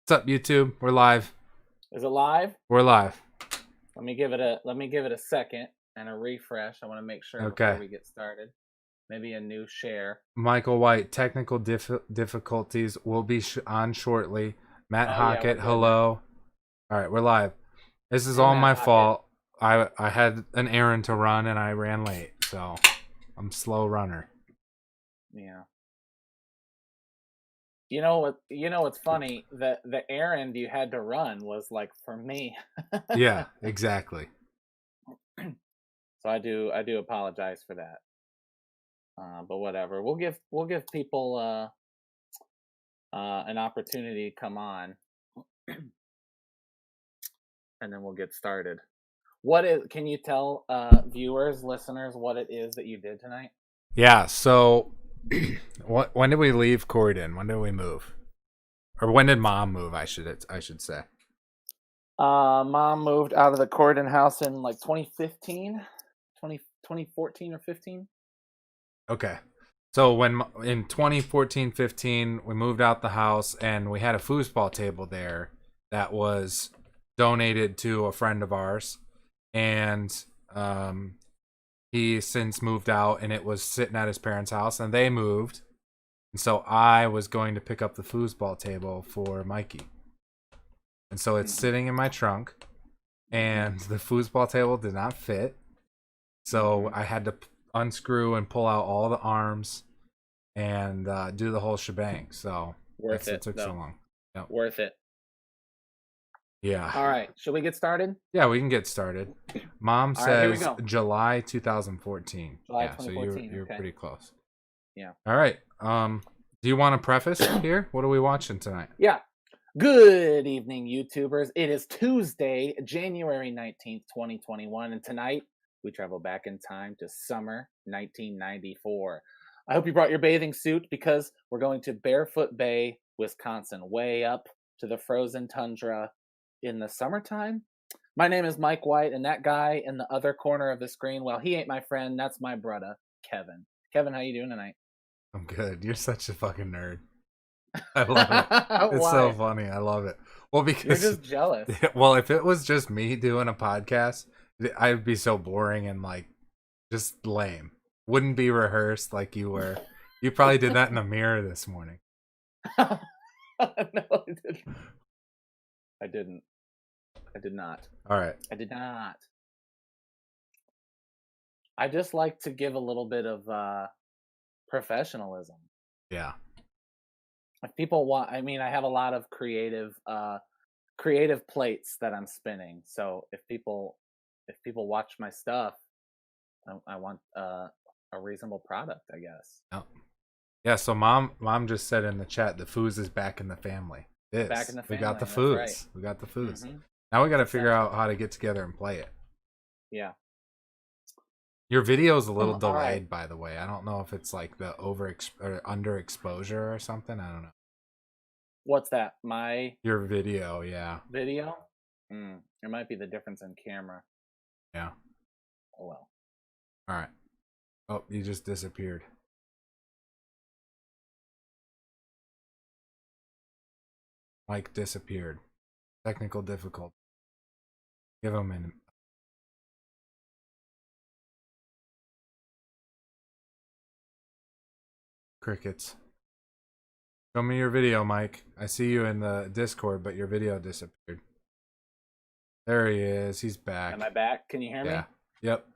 What's up, YouTube? We're live. Is it live? We're live. Let me give it a second and a refresh. I want to make sure Okay. before we get started. Maybe a new share. Michael White, technical difficulties will be on shortly. Matt Hockett, hello. All right, we're live. This is all my fault. I had an errand to run and I ran late, so I'm a slow runner. Yeah. You know what's funny? The errand you had to run was like for me. Yeah, exactly. So I do apologize for that. But whatever. We'll give people an opportunity to come on. And then we'll get started. Can you tell viewers, listeners, what it is that you did tonight? Yeah, so when did we leave Corydon? When did we move? Or when did Mom move, I should say. Mom moved out of the Corydon house in like 2014 or 15. Okay. So when in 2014-15 we moved out the house and we had a foosball table there that was donated to a friend of ours, and he since moved out and it was sitting at his parents' house and they moved, and so I was going to pick up the foosball table for Mikey, and so it's sitting in my trunk, and the foosball table did not fit, so I had to unscrew and pull out all the arms and do the whole shebang. So it took so long. Yep. Worth it. Yeah. All right. Should we get started? Yeah, we can get started. Mom says July 2014. July 2014. So you're pretty close. Yeah. All right. Do you want to preface here? What are we watching tonight? Yeah. Good evening, YouTubers. It is Tuesday, January 19th, 2021, and tonight we travel back in time to summer 1994. I hope you brought your bathing suit because we're going to Barefoot Bay, Wisconsin, way up to the frozen tundra in the summertime. My name is Mike White, and that guy in the other corner of the screen, well, he ain't my friend. That's my Brudda, Kevin. Kevin, how you doing tonight? I'm good. You're such a fucking nerd. I love it. It's so funny. I love it. Well, because you're just jealous. Well, if it was just me doing a podcast, I'd be so boring and like just lame. Wouldn't be rehearsed like you were. You probably did that in the mirror this morning. No, I didn't. I did not. All right. I did not. I just like to give a little bit of professionalism. Yeah. If people want, I mean, I have a lot of creative plates that I'm spinning. So if people watch my stuff, I want a reasonable product, I guess. Oh. Yeah. So mom just said in the chat, the foos is back in the family. Back in the family. We got the foos. Right. We got the foos. Mm-hmm. Now we got to figure out how to get together and play it. Yeah. Your video is a little delayed, by the way. I don't know if it's like the or underexposure or something. I don't know. What's that? Your video, yeah. Video? It might be the difference in camera. Yeah. Oh well. All right. Oh, you just disappeared. Mike disappeared. Technical difficulty. Give him a minute. Crickets. Show me your video, Mike. I see you in the Discord, but your video disappeared. There he is. He's back. Am I back? Can you hear me? Yeah. Yep.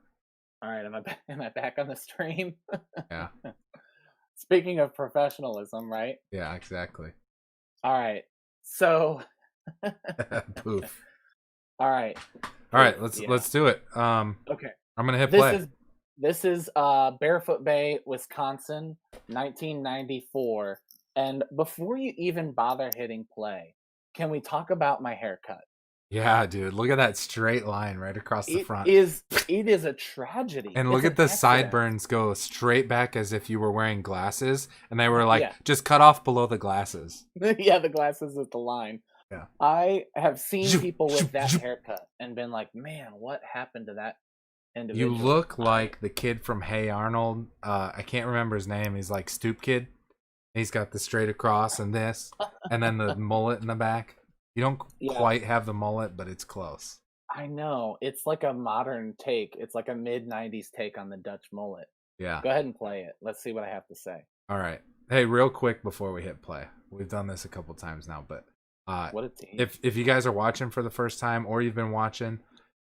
All right. Am I back on the stream? Yeah. Speaking of professionalism, right? Yeah, exactly. All right. So. Poof. All right. All right. Let's do it. Okay. I'm gonna hit play. This is Barefoot Bay, Wisconsin, 1994. And before you even bother hitting play, can we talk about my haircut? Yeah, dude. Look at that straight line right across the front. It is a tragedy. And look at the sideburns go straight back as if you were wearing glasses. And they were like, just cut off below the glasses. Yeah, the glasses at the line. Yeah. I have seen people with that haircut and been like, man, what happened to that individual? You look like the kid from Hey Arnold. I can't remember his name. He's like Stoop Kid. He's got the straight across and this. And then the mullet in the back. You don't Yeah. quite have the mullet, but it's close. I know. It's like a modern take. It's like a mid-90s take on the Dutch mullet. Yeah. Go ahead and play it. Let's see what I have to say. All right. Hey, real quick before we hit play. We've done this a couple times now, but What a team. if you guys are watching for the first time or you've been watching,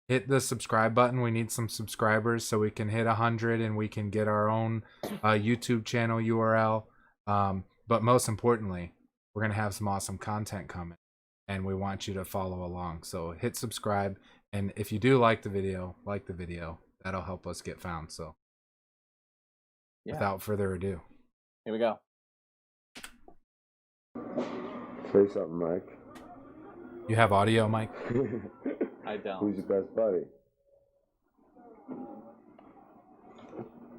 hit the subscribe button. We need some subscribers so we can hit 100 and we can get our own YouTube channel URL. But most importantly, we're going to have some awesome content coming, and we want you to follow along. So hit subscribe, and if you do like the video, that'll help us get found. So without further ado, here we go. Say something, Mike. You have audio, Mike? I don't. Who's your best buddy?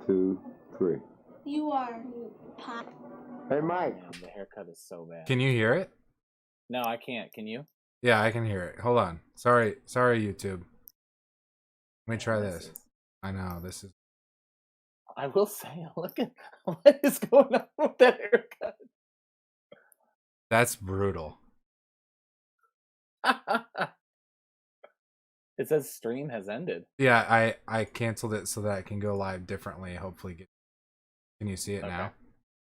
2, 3. You are Pop. Hey, Mike. Man, the haircut is so bad. Can you hear it? No, I can't. Can you? Yeah, I can hear it. Hold on. Sorry, YouTube. Let me try this. I know this is. I will say, look at what is going on with that haircut. That's brutal. It says stream has ended. Yeah, I canceled it so that I can go live differently. Hopefully, can you see it now?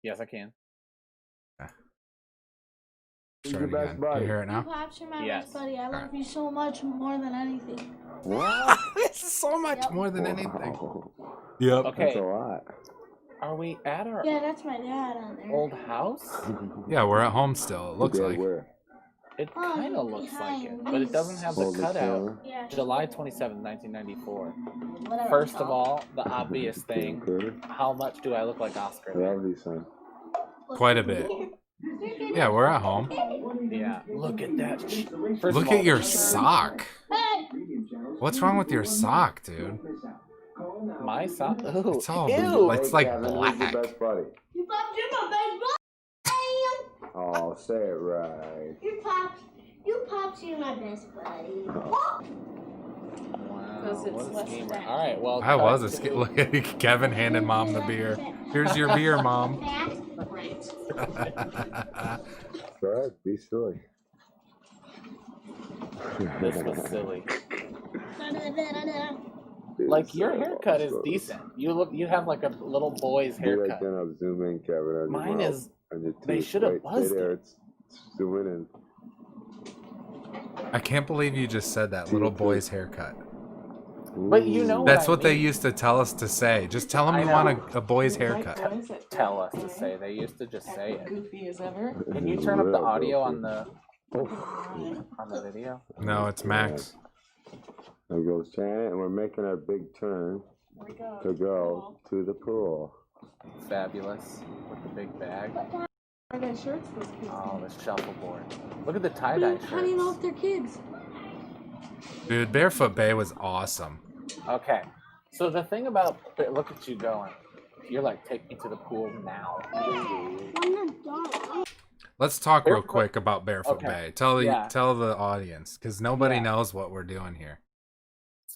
Yes, I can. Who's Start your it best again. Can you buddy? hear it now? Pops, you're my Yes. best buddy. I love you so much more than anything. What? It's so much Yep. more than anything. Wow. Yep. Okay, That's a lot. are we at our Yeah, that's my dad on there. old house? Yeah, we're at home still. It looks Dad, like. where? It Oh, kind of you're looks like it, behind but it me. doesn't have the Hold the cutout. camera. Yeah. July 27th, 1994. Whatever. First of all, the obvious thing, Okay. how much do I look like Oscar? there? Lovely, son. Quite a bit. Yeah, we're at home. Yeah, look at that. First Look of all, at your the shirt- sock. Hey! What's wrong with your sock, dude? My sock? Ooh, It's all ew. It's like Kevin, who's black. your best buddy? You Pops, you're my best buddy. Oh, say it right. You Pops, you're my best buddy. Wow, Because it's what a less schemer. fat. All right, well, I was a cut skit. to- Look at Kevin handed mom the beer. Here's your beer, mom. Right. Go ahead, be silly. This was silly. Be Like your silly, haircut is so- decent. You have like a little boy's Do like haircut. then I'll zoom in, Kevin. On your Mine mouth, is. on your They tooth. should have Wait, buzzed stay there. it. It's zoom in. I can't believe you just said that. Little boy's haircut. But you know Ooh. what That's I what they mean. used to tell us to say. Just tell them I you know. want a boy's haircut. What is it? Tell us to say. They used to just say it. Goofy as ever. Can you turn up the Real audio goofy. on the video? No, it's Max. There goes Janet, and we're making our big turn We go. to go to the pool. Fabulous with the big bag. Are their shirts this cute? Oh, the shuffleboard. Look at the tie-dye How do you know if shirts. they're kids? Dude, Barefoot Bay was awesome. Okay, so the thing about look at you going. You're like, take me to the pool now. I'm not done. Let's talk real Barefoot- quick about Barefoot Okay. Bay. Tell Yeah. the audience, because nobody Yeah. knows what we're doing here.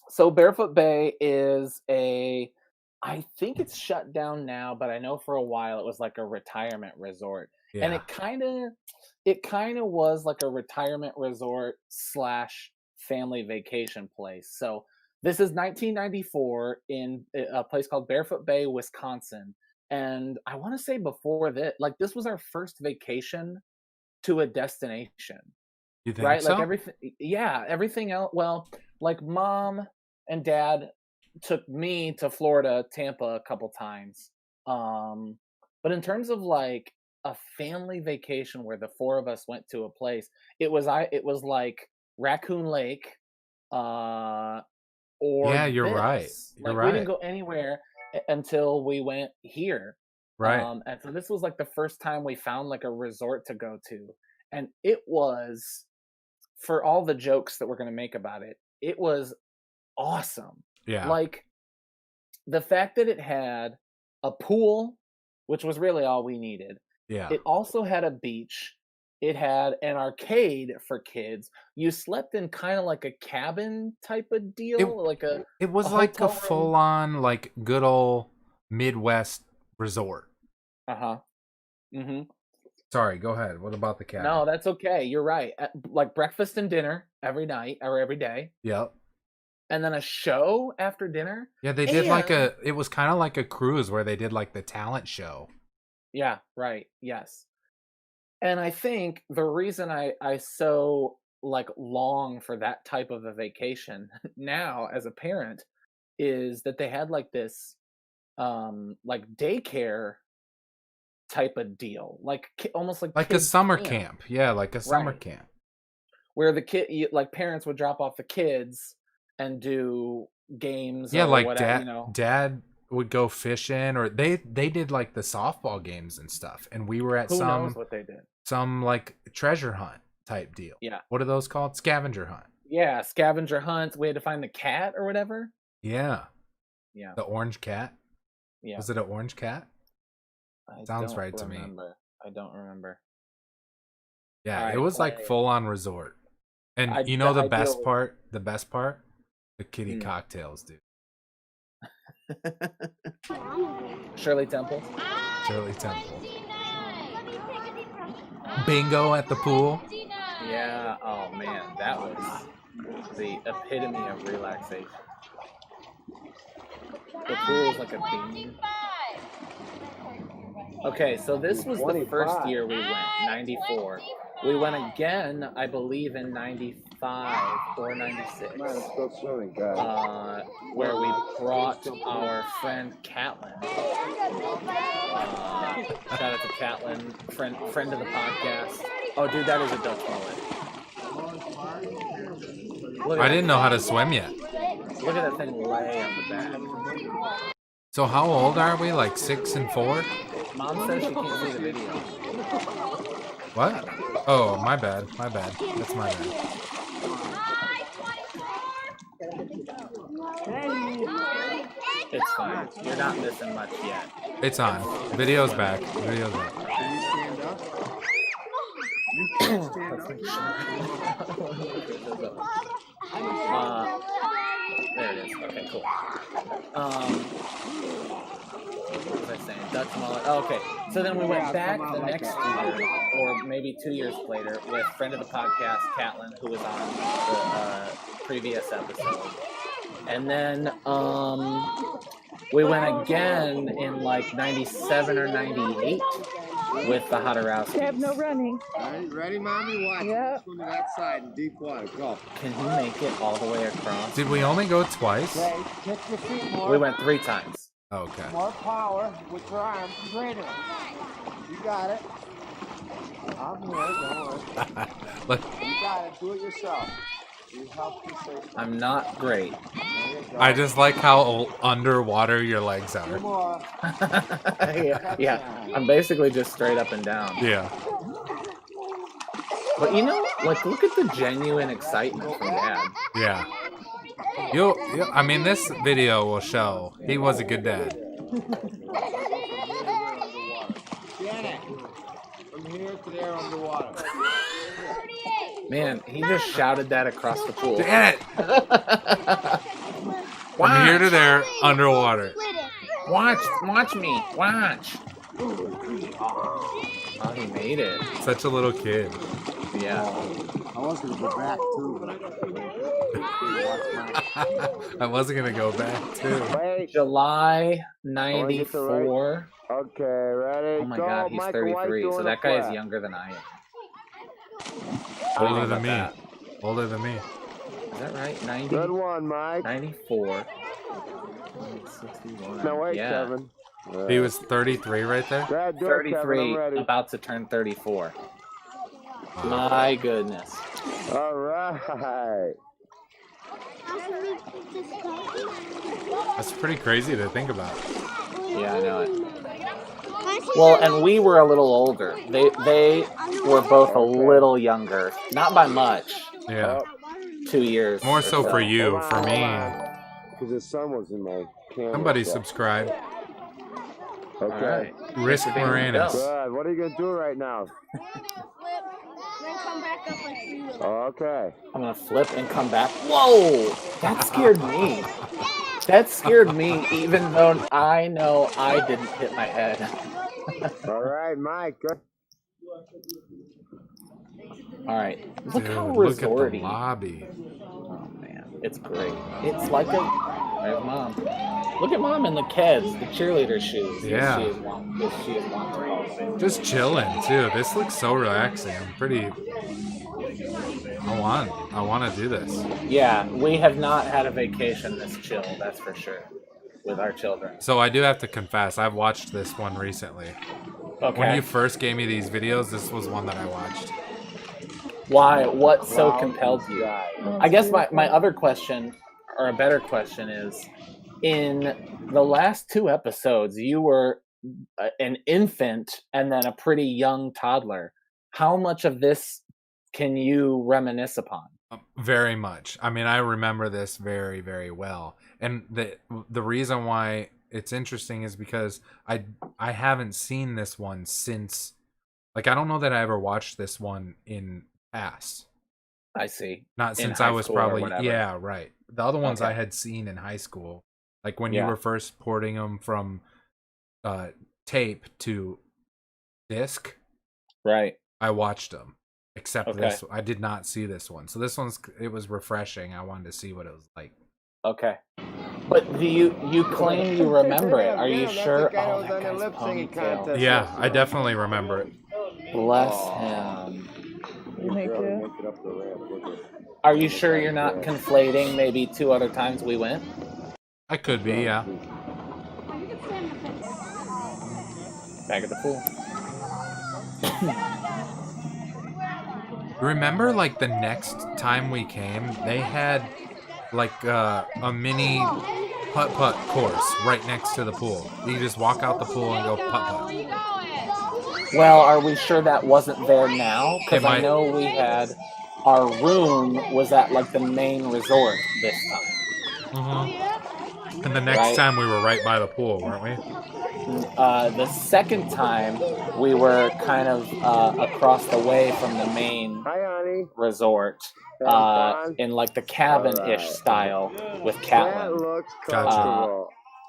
So Barefoot Bay is I think it's shut down now, but I know for a while it was like a retirement resort. Yeah. And it kind of was like a retirement resort / family vacation place. So this is 1994 in a place called Barefoot Bay, Wisconsin. And I want to say before that, like this was our first vacation to a destination, You think right? so? Like everything else. Well, like mom and dad took me to Florida, Tampa a couple times. But in terms of like a family vacation where the four of us went to a place, it was like Raccoon Lake, or Yeah, you're right. this. You're Like we didn't right. go anywhere until we went here. Right. And so this was like the first time we found like a resort to go to. And it was, for all the jokes that we're going to make about it, it was awesome. Yeah. Like the fact that it had a pool, which was really all we needed. yeah. It also had a beach. It had an arcade for kids. You slept in kind of like a cabin type of deal, like a It was a like a hotel room. full on, like, good old Midwest resort. uh-huh. Mm-hmm. Sorry, go ahead. What about the cabin? No, that's okay. You're right. Like breakfast and dinner every night or every day, Yep. and then a show after dinner. Yeah, they did like it was kind of like a cruise where they did like the talent show. Yeah, right. Yes. And I think the reason I so like long for that type of a vacation now as a parent is that they had like this like daycare type of deal, like almost like a kids summer camp. Yeah, like a summer Right. camp. where like parents would drop off the kids and do games. Yeah, or like whatever, dad would go fishing, or they did like the softball games and stuff, and we were at Who knows what they did? some like treasure hunt type deal. Yeah. What are those called? Scavenger hunt. Yeah, scavenger hunts. We had to find the cat or whatever. Yeah. Yeah. The orange cat. Yeah. Was it an orange cat? Sounds right to me. I don't remember. Yeah, All right, it was like play. full on resort. And I- the I best deal- part? The best part? The kitty Hmm. cocktails, dude. Shirley Temple. Shirley Temple. Bingo at the pool. Yeah. Oh man, that was the epitome of relaxation. The pool was like a bean. Okay, so this was the first year we went, 94. We went again, I believe, in 95 or 96. Still swimming, guys. Where we brought our friend Catlin. Shout out to Catlin, friend of the podcast. Oh, dude, that is a Dutch mullet. Look at I that didn't know how to swim yet. Look at that thing lay on the back. So how old are we? Like 6 and 4? Mom says she can't see the video. What? Oh, my bad. My bad. That's my bad. It's fine. You're not missing much yet. It's on. Video's back. Video's back. There it is. Okay, cool. What was I saying? Dutch mullet. Oh, okay. So then we went back the next year, or maybe 2 years later, with friend of the podcast, Catlin, who was on the previous episode. And then we went again in like 97 or 98 with the Hotterowskis. You have no running. Ready, mommy? Watch. Yeah. Swim to that side in deep water. Go. Can you make it all the way across? Did we only go twice? Okay, kick your feet more. We went 3 times. Okay. More power with your arms. Straighter. You got it. I'm here. Don't worry. Look, You got it. Do it yourself. You help me say I'm not great. there you go. I just like how underwater your legs Two are. more. yeah, I'm basically just straight up and down. Yeah. But you know, like, look at the genuine excitement from Dad. Yeah. I mean, this video will show he was a good dad. Janet, from here to there underwater. Man, he just shouted that across the pool. Damn it! From here to there, underwater. Watch me, watch. Oh, he made it. Such a little kid. Yeah. I was going to go back too. I wasn't gonna go back too. Wait. July 94. Okay, ready? Oh my go. God, he's Michael White 33. So doing that a guy is flap. younger than I am. Older than me. That? Older than me. Is that right? 90, Good one, Mike. 94. 61. No, wait, yeah. Kevin. He was 33 right there. Dad, do it, Kevin. I'm 33, ready. about to turn 34. My goodness. All right. That's pretty crazy to think about. Yeah, I know it. Well, and we were a little older. They were both a little younger. Not by much. Yeah. 2 years. More or so for you. For me, Because his son was in my camera. somebody so- subscribe. Okay. All right. Risk Moranis. Good. What are you going to do right now? Okay. I'm gonna flip and come back. Whoa! That scared me. That scared me, even though I know I didn't hit my head. All right, Mike. Good. All right. Look Dude, how look at the resorty. lobby. Oh man, it's great. It's like a. There's mom. Look at mom in the Keds, the cheerleader shoes. Yeah. She is want to call. Just chilling too. This looks so relaxing. I'm pretty. I want to do this. Yeah, we have not had a vacation this chill. That's for sure. With our children. So I do have to confess, I've watched this one recently. Okay. When you first gave me these videos, this was one that I watched. Why? What so compelled you? I guess my other question, or a better question, is in the last 2 episodes, you were an infant and then a pretty young toddler. How much of this can you reminisce upon? Very much. I mean, I remember this very, very well. And the reason why it's interesting is because I haven't seen this one since, like, I don't know that I ever watched this one in past. I see. Not In since high I was school or probably, whatever. yeah, right. The other ones Okay. I had seen in high school, like when Yeah. you were first porting them from tape to disc, Right. I watched them. Except Okay. this, I did not see this one. So this one's, it was refreshing. I wanted to see what it was like. Okay. But do you claim you remember it? Are you That's sure? the guy Oh, who was that on the guy's lip singing ponytail. contest. Yeah, I definitely remember it. Bless him. Thank you. Are you sure you're not conflating maybe 2 other times we went? I could be, yeah. Back at the pool. Remember, like, the next time we came, they had, like, a mini putt-putt course right next to the pool. You just walk out the pool and go putt-putt. Well, are we sure that wasn't there now? Because It I might- know we had our room was at like the main resort this time. Mm-hmm. And the next Right. time we were right by the pool, weren't we? The second time we were kind of across the way from the main Hi, honey. resort, in like the cabin-ish style with That Catlin. looks Gotcha. comfortable.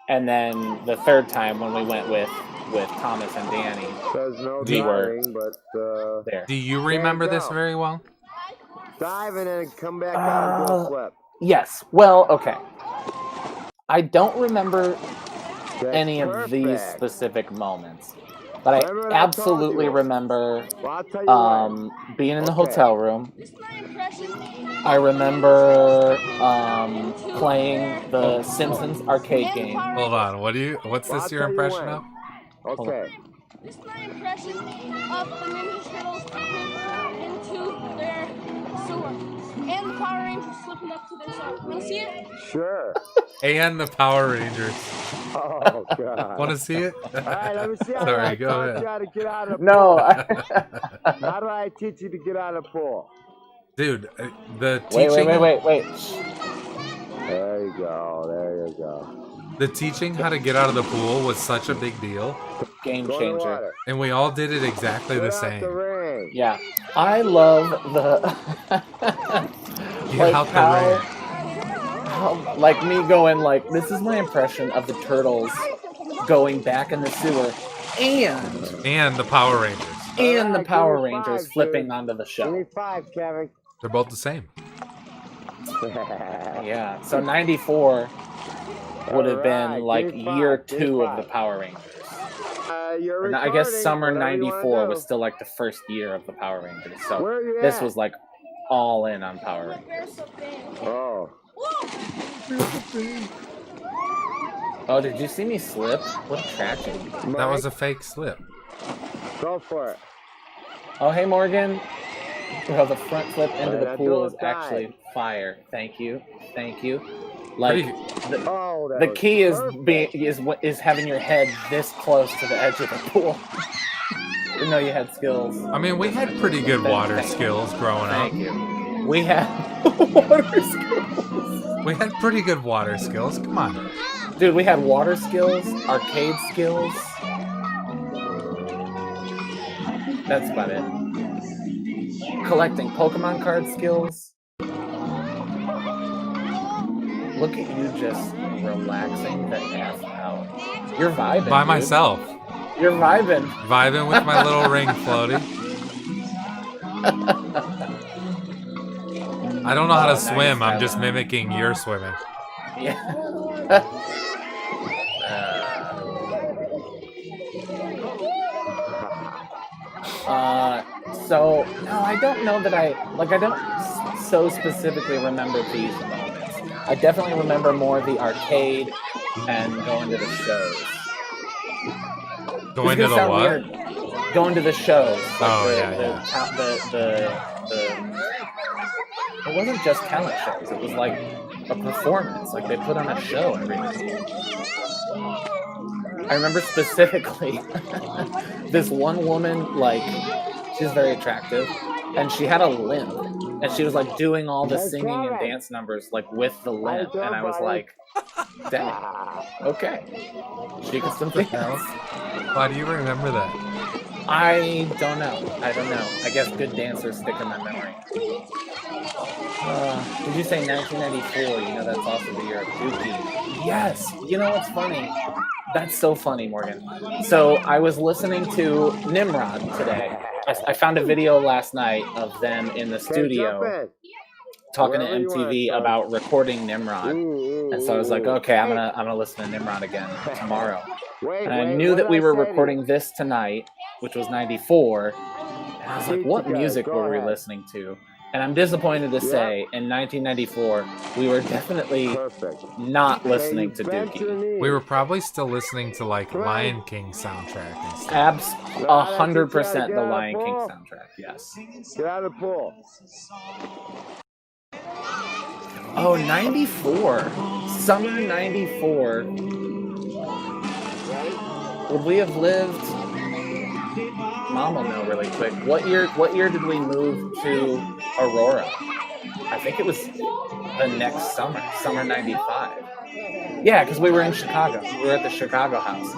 And then the third time when we went with Thomas and Danny, There's no we were diving, but there. Do you remember this go. very well? dive and then come back out and do a flip. Yes. Well, okay. I don't remember That's any of these perfect. specific moments, but Remember what I I told absolutely you? remember Well, I'll tell you being in the Okay. hotel room. I remember playing the Simpsons arcade game. Hold on. What's Well, this I'll your tell you impression when. of? what. Okay. This is my impression of the Ninja Turtles slipping into their sewer. And the Power Rangers slipping up to their sewer. Wanna see it? Sure. And the Power Rangers. Oh, God. Want to see it? All right, let me see how Sorry, I go taught ahead. you how to get out of the No. pool. How do I teach you to get out of the pool? Dude, the teaching, Wait. There you go. There you go. the teaching how to get out of the pool was such a big deal, Game Go in the changer. water. and we all did it exactly the Get out same. the ring. Yeah. I love the Get out the ring. how, like me going like, this is my impression of the turtles going back in the sewer And the Power Rangers. and the Alright, Power give me Rangers five, flipping kid. onto the Give show. me 5, Kevin. They're both the same. Yeah. So 94 would have been Alright, like give me five, year give me 2 of the five. Power Rangers. You're And I guess recording, summer whatever you wanna 94 do. was still like the first year of the Power Rangers. So Where are you this at? was like all in on Power Rangers. Barefoot Bay. Oh. Oh, did you see me slip? What a tragedy. That was a fake slip. Go for it. Oh, hey, Morgan. Well, the front flip into Alright, the now pool do is a dive. actually fire. Thank you. Like, Pretty- Oh, that the was key is perfect. is having your head this close to the edge of the pool. Didn't know you had skills. I mean, we had pretty good water skills growing up. Thank you. We have water skills. We had pretty good water skills. Come on. Dude, we had water skills, arcade skills. That's about it. Collecting Pokemon card skills. Look at you just relaxing the F out. You're vibing. By dude. myself. You're vibing. Vibing with my little ring floaty. I don't know how to Oh, nice, swim. I'm just Kevin. mimicking your swimming. Yeah. So no, I don't know that I don't so specifically remember these moments. I definitely remember more the arcade and going to the shows. Going This to is the gonna sound what? weird. Going to the shows. Like Oh, the, yeah, the, yeah. it wasn't just talent shows. It was like a performance. Like they put on a show every night. I remember specifically this one woman, like, she's very attractive, and she had a limp, and she was like doing all the singing and dance numbers like with the limp, and I was like, dang, okay, she can still dance. Why do you remember that? I don't know. I guess good dancers stick in my memory. Did you say 1994? You know that's also the year of Dookie. Yes. You know what's funny? That's so funny, Morgan. So I was listening to Nimrod today. I found a video last night of them in the studio talking to MTV about recording Nimrod, and so I was like, okay, I'm gonna listen to Nimrod again tomorrow. And I knew that we were recording this tonight, which was '94, and I was like, what music were we listening to? And I'm disappointed to say, in 1994, we were definitely not listening to Dookie. We were probably still listening to like Lion King soundtrack and stuff. 100% the Lion King soundtrack, yes. Get out of the pool. Oh, 94. Summer 94. Would we have lived... Mom will know really quick. What year did we move to Aurora? I think it was the next summer 95. Yeah, because we were in Chicago. We were at the Chicago house.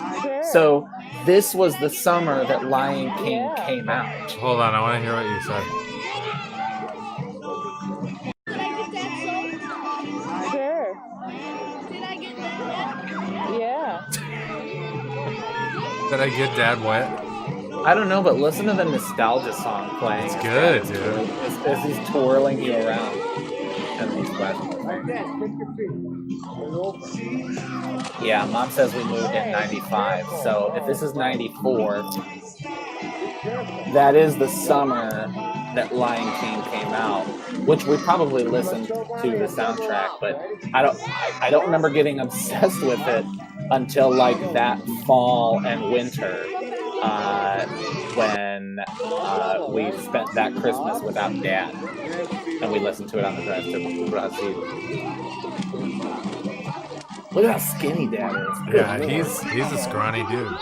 So this was the summer that Lion King came out. Hold on, I want to hear what you said. Sure. Did I get that yet? Yeah. Did I get Dad wet? I don't know, but listen to the nostalgia song playing. It's good, dude. As he's twirling you around. And he's flashing. Yeah, Mom says we moved in 95. So if this is 94, that is the summer that Lion King came out, which we probably listened to the soundtrack, but I don't remember getting obsessed with it until like that fall and winter. When we spent that Christmas without Dad, and we listened to it on the drive to Brazil. Look at how skinny Dad is. Yeah, he's a scrawny dude.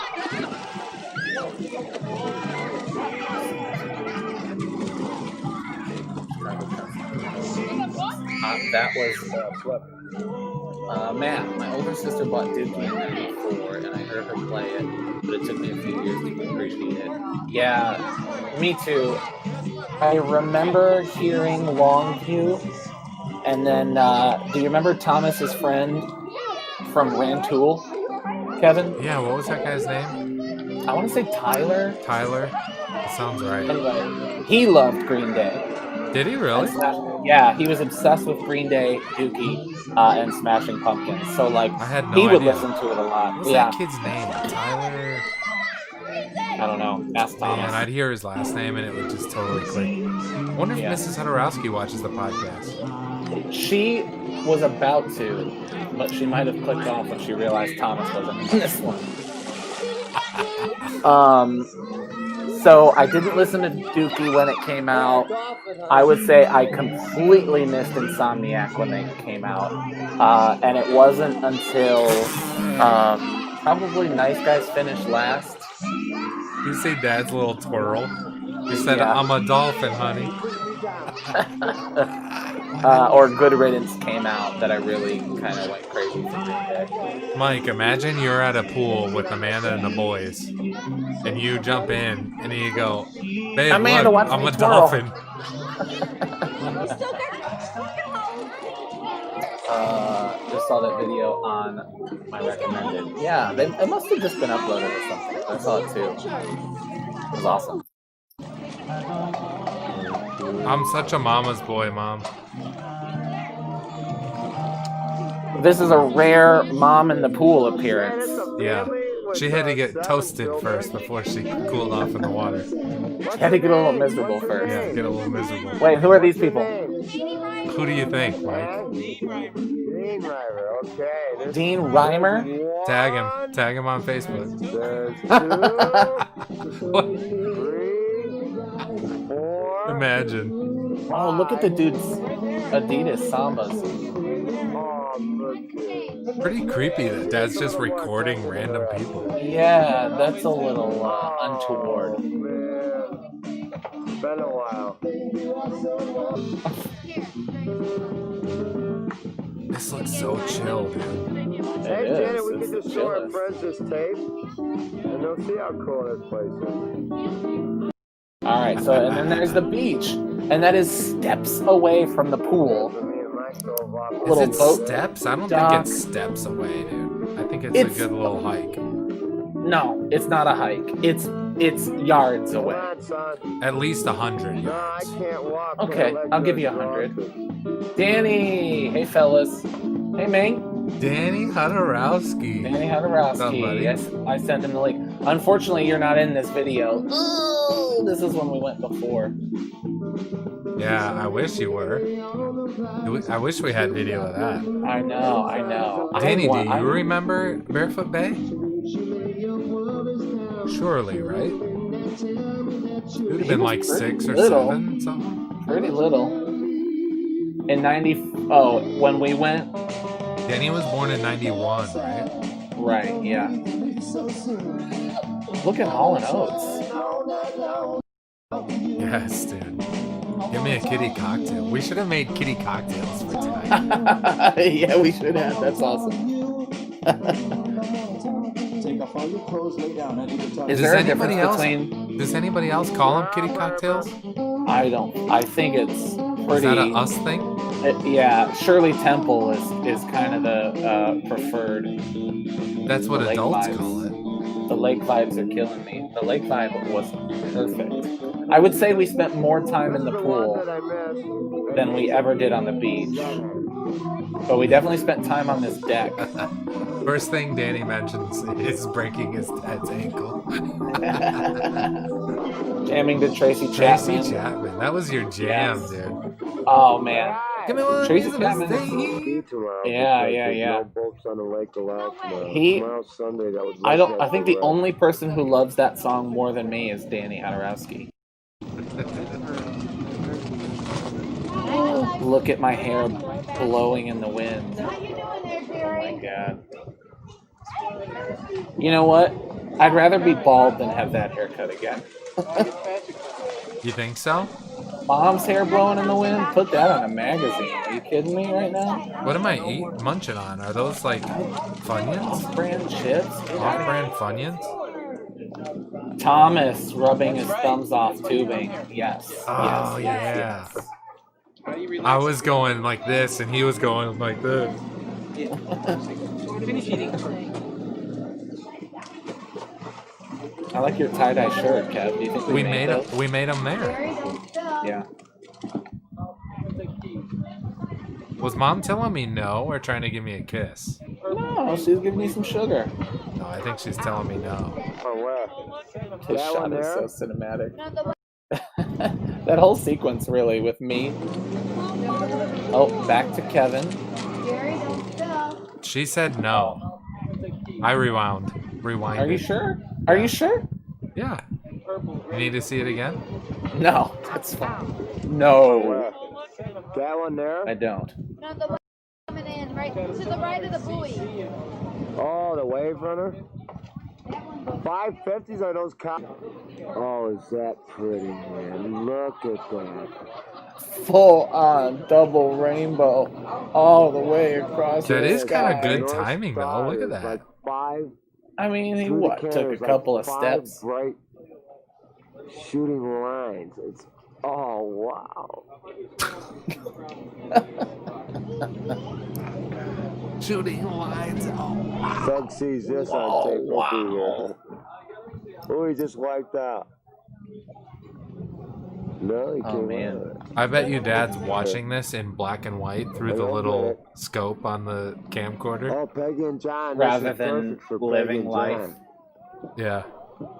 That was Matt. My older sister bought Dookie in '94, and I heard her play it, but it took me a few years to appreciate it. Yeah, me too. I remember hearing Longview, and then do you remember Thomas's friend from Rantoul, Kevin? Yeah, what was that guy's name? I want to say Tyler. Tyler? That sounds right. Anyway, he loved Green Day. Did he really? Yeah, he was obsessed with Green Day, Dookie, and Smashing Pumpkins. So like, I had no he would idea. listen to it a lot. What's Yeah, that kid's name? Tyler? I don't know. Ask Thomas. Man, I'd hear his last name and it would just totally click. I wonder if Yeah. Mrs. Hodorowski watches the podcast. She was about to, but she might have clicked off when she realized Thomas wasn't in this one. So I didn't listen to Dookie when it came out. I would say I completely missed Insomniac when they came out. And it wasn't until probably Nice Guys finished last. You say Dad's little twirl. You said, Yeah. I'm a dolphin, honey. Or Good Riddance came out that I really kind of went crazy for Green Day. Mike, imagine you're at a pool with Amanda and the boys, and you jump in, and you go, babe, Amanda, look, watch I'm me a twirl." dolphin. Just saw that video on my recommended. Yeah, it must have just been uploaded or something. I saw it too. It was awesome. I'm such a mama's boy, Mom. This is a rare mom in the pool appearance. Yeah. She had to get toasted first before she cooled off in the water. She had to get a little miserable first. Yeah, get a little miserable. Wait, who are these people? Who do you think, Mike? Dean Ryder, okay. Dean Reimer? Tag him. Tag him on Facebook. There's 2, 3, 4. Imagine. Oh, look at the dude's Adidas Sambas. Oh, look at Pretty creepy that Dad's just recording random people. Yeah, that's a little untoward. man. Been a while. This looks so chill, dude. Hey, It Janet, is. we It's can the just show our chillest. friends this tape, and they'll see how cool this place is. All right, so and then there's the beach, and that is steps away from the pool. Me and Mike drove off. Is Little it boat steps? I don't dock. think it's steps away, dude. I think it's It's- a good little hike. No, it's not a hike. It's yards Come away. on, son. At least 100 No, I yards. can't walk. Okay, I'll give you 100. Danny, hey fellas, hey mate, Danny Hodorowski. Danny What's up, Hodorowski. buddy? Yes, I sent him the link. Unfortunately, you're not in this video. Oh, this is when we went before. Yeah, I wish you were. I wish we had video of that. I know. Danny, do I you remember Barefoot Bay? Surely, right? It would have been like 6 or little. 7, something. Pretty little. In 90. Oh, when we went. Danny was born in 91, right? Right. Yeah. Look at Hall and Oates. Yes, dude. Give me a kitty cocktail. We should have made kitty cocktails for tonight. Yeah, we should have. That's awesome. Take off all your clothes, lay down. I need to talk. Is Does there a anybody difference else- between? Does anybody else call them kitty cocktails? I don't. I think it's Is pretty. that a us thing? Yeah, Shirley Temple is kind of the preferred. That's what The lake adults vibes. call it. The lake vibes are killing me. The lake vibe was perfect. I would say we spent more time in the pool That I missed. than we ever did on the beach. But we definitely spent time on this deck. First thing Danny mentions is breaking his dad's ankle. Jamming to Tracy Tracy Chapman. Chapman. That was your jam, Yes. dude. Oh man. Give me one. Tracy Tracy Chapman. Ski tomorrow Yeah, because yeah, there's yeah. No boats on the lake allowed tomorrow. He- Tomorrow's Sunday. That was. I think the only person who loves that song more than me is Danny Hodorowski. Look at my hair blowing in the wind. How you doing there, Oh Jerry? my god. You know what? I'd rather be bald than have that haircut again. You think so? Mom's hair blowing in the wind? Put that on a magazine. Are you kidding me right now? What am I munching on? Are those like Funyuns? Off-brand chips? Off-brand Funyuns? Thomas rubbing his thumbs off tubing. Yes. Oh, yes. yeah. I was going like this, and he was going like this. I like your tie-dye shirt, Kev. Do you think We made those? him. We made him there. Yeah. Was Mom telling me no or trying to give me a kiss? No, she's giving me some sugar. No, I think she's telling me no. Oh, where? This That shot one is there? so cinematic. No, the That whole sequence, really, with me. Oh, back to Kevin. Jerry, duh. She said no. I rewound. Rewind. Are you sure? Are you sure? Yeah. You need to see it again? No, that's fine. No, Where? That one there? I don't. No, the one coming in right to the right of the buoy. Oh, the wave runner. 550s are those cops? Oh, is that pretty, man? Look at that. Full on double rainbow all the way across. That the is kinda sky. good North timing, though. Star Look at is that. Like 5 I mean, he through the what? Took a cameras, like couple of 5 steps. bright shooting lines. It's wow. Shooting lines. Oh, wow. Doug sees this Oh, on tape. wow. He'll be here. Oh, he just wiped out. No, you Oh, can't man. wear it. I bet you Dad's watching this in black and white through the little scope on the camcorder. Oh, Peggy and John. Rather this is than perfect for living Peggy and life. John. Yeah.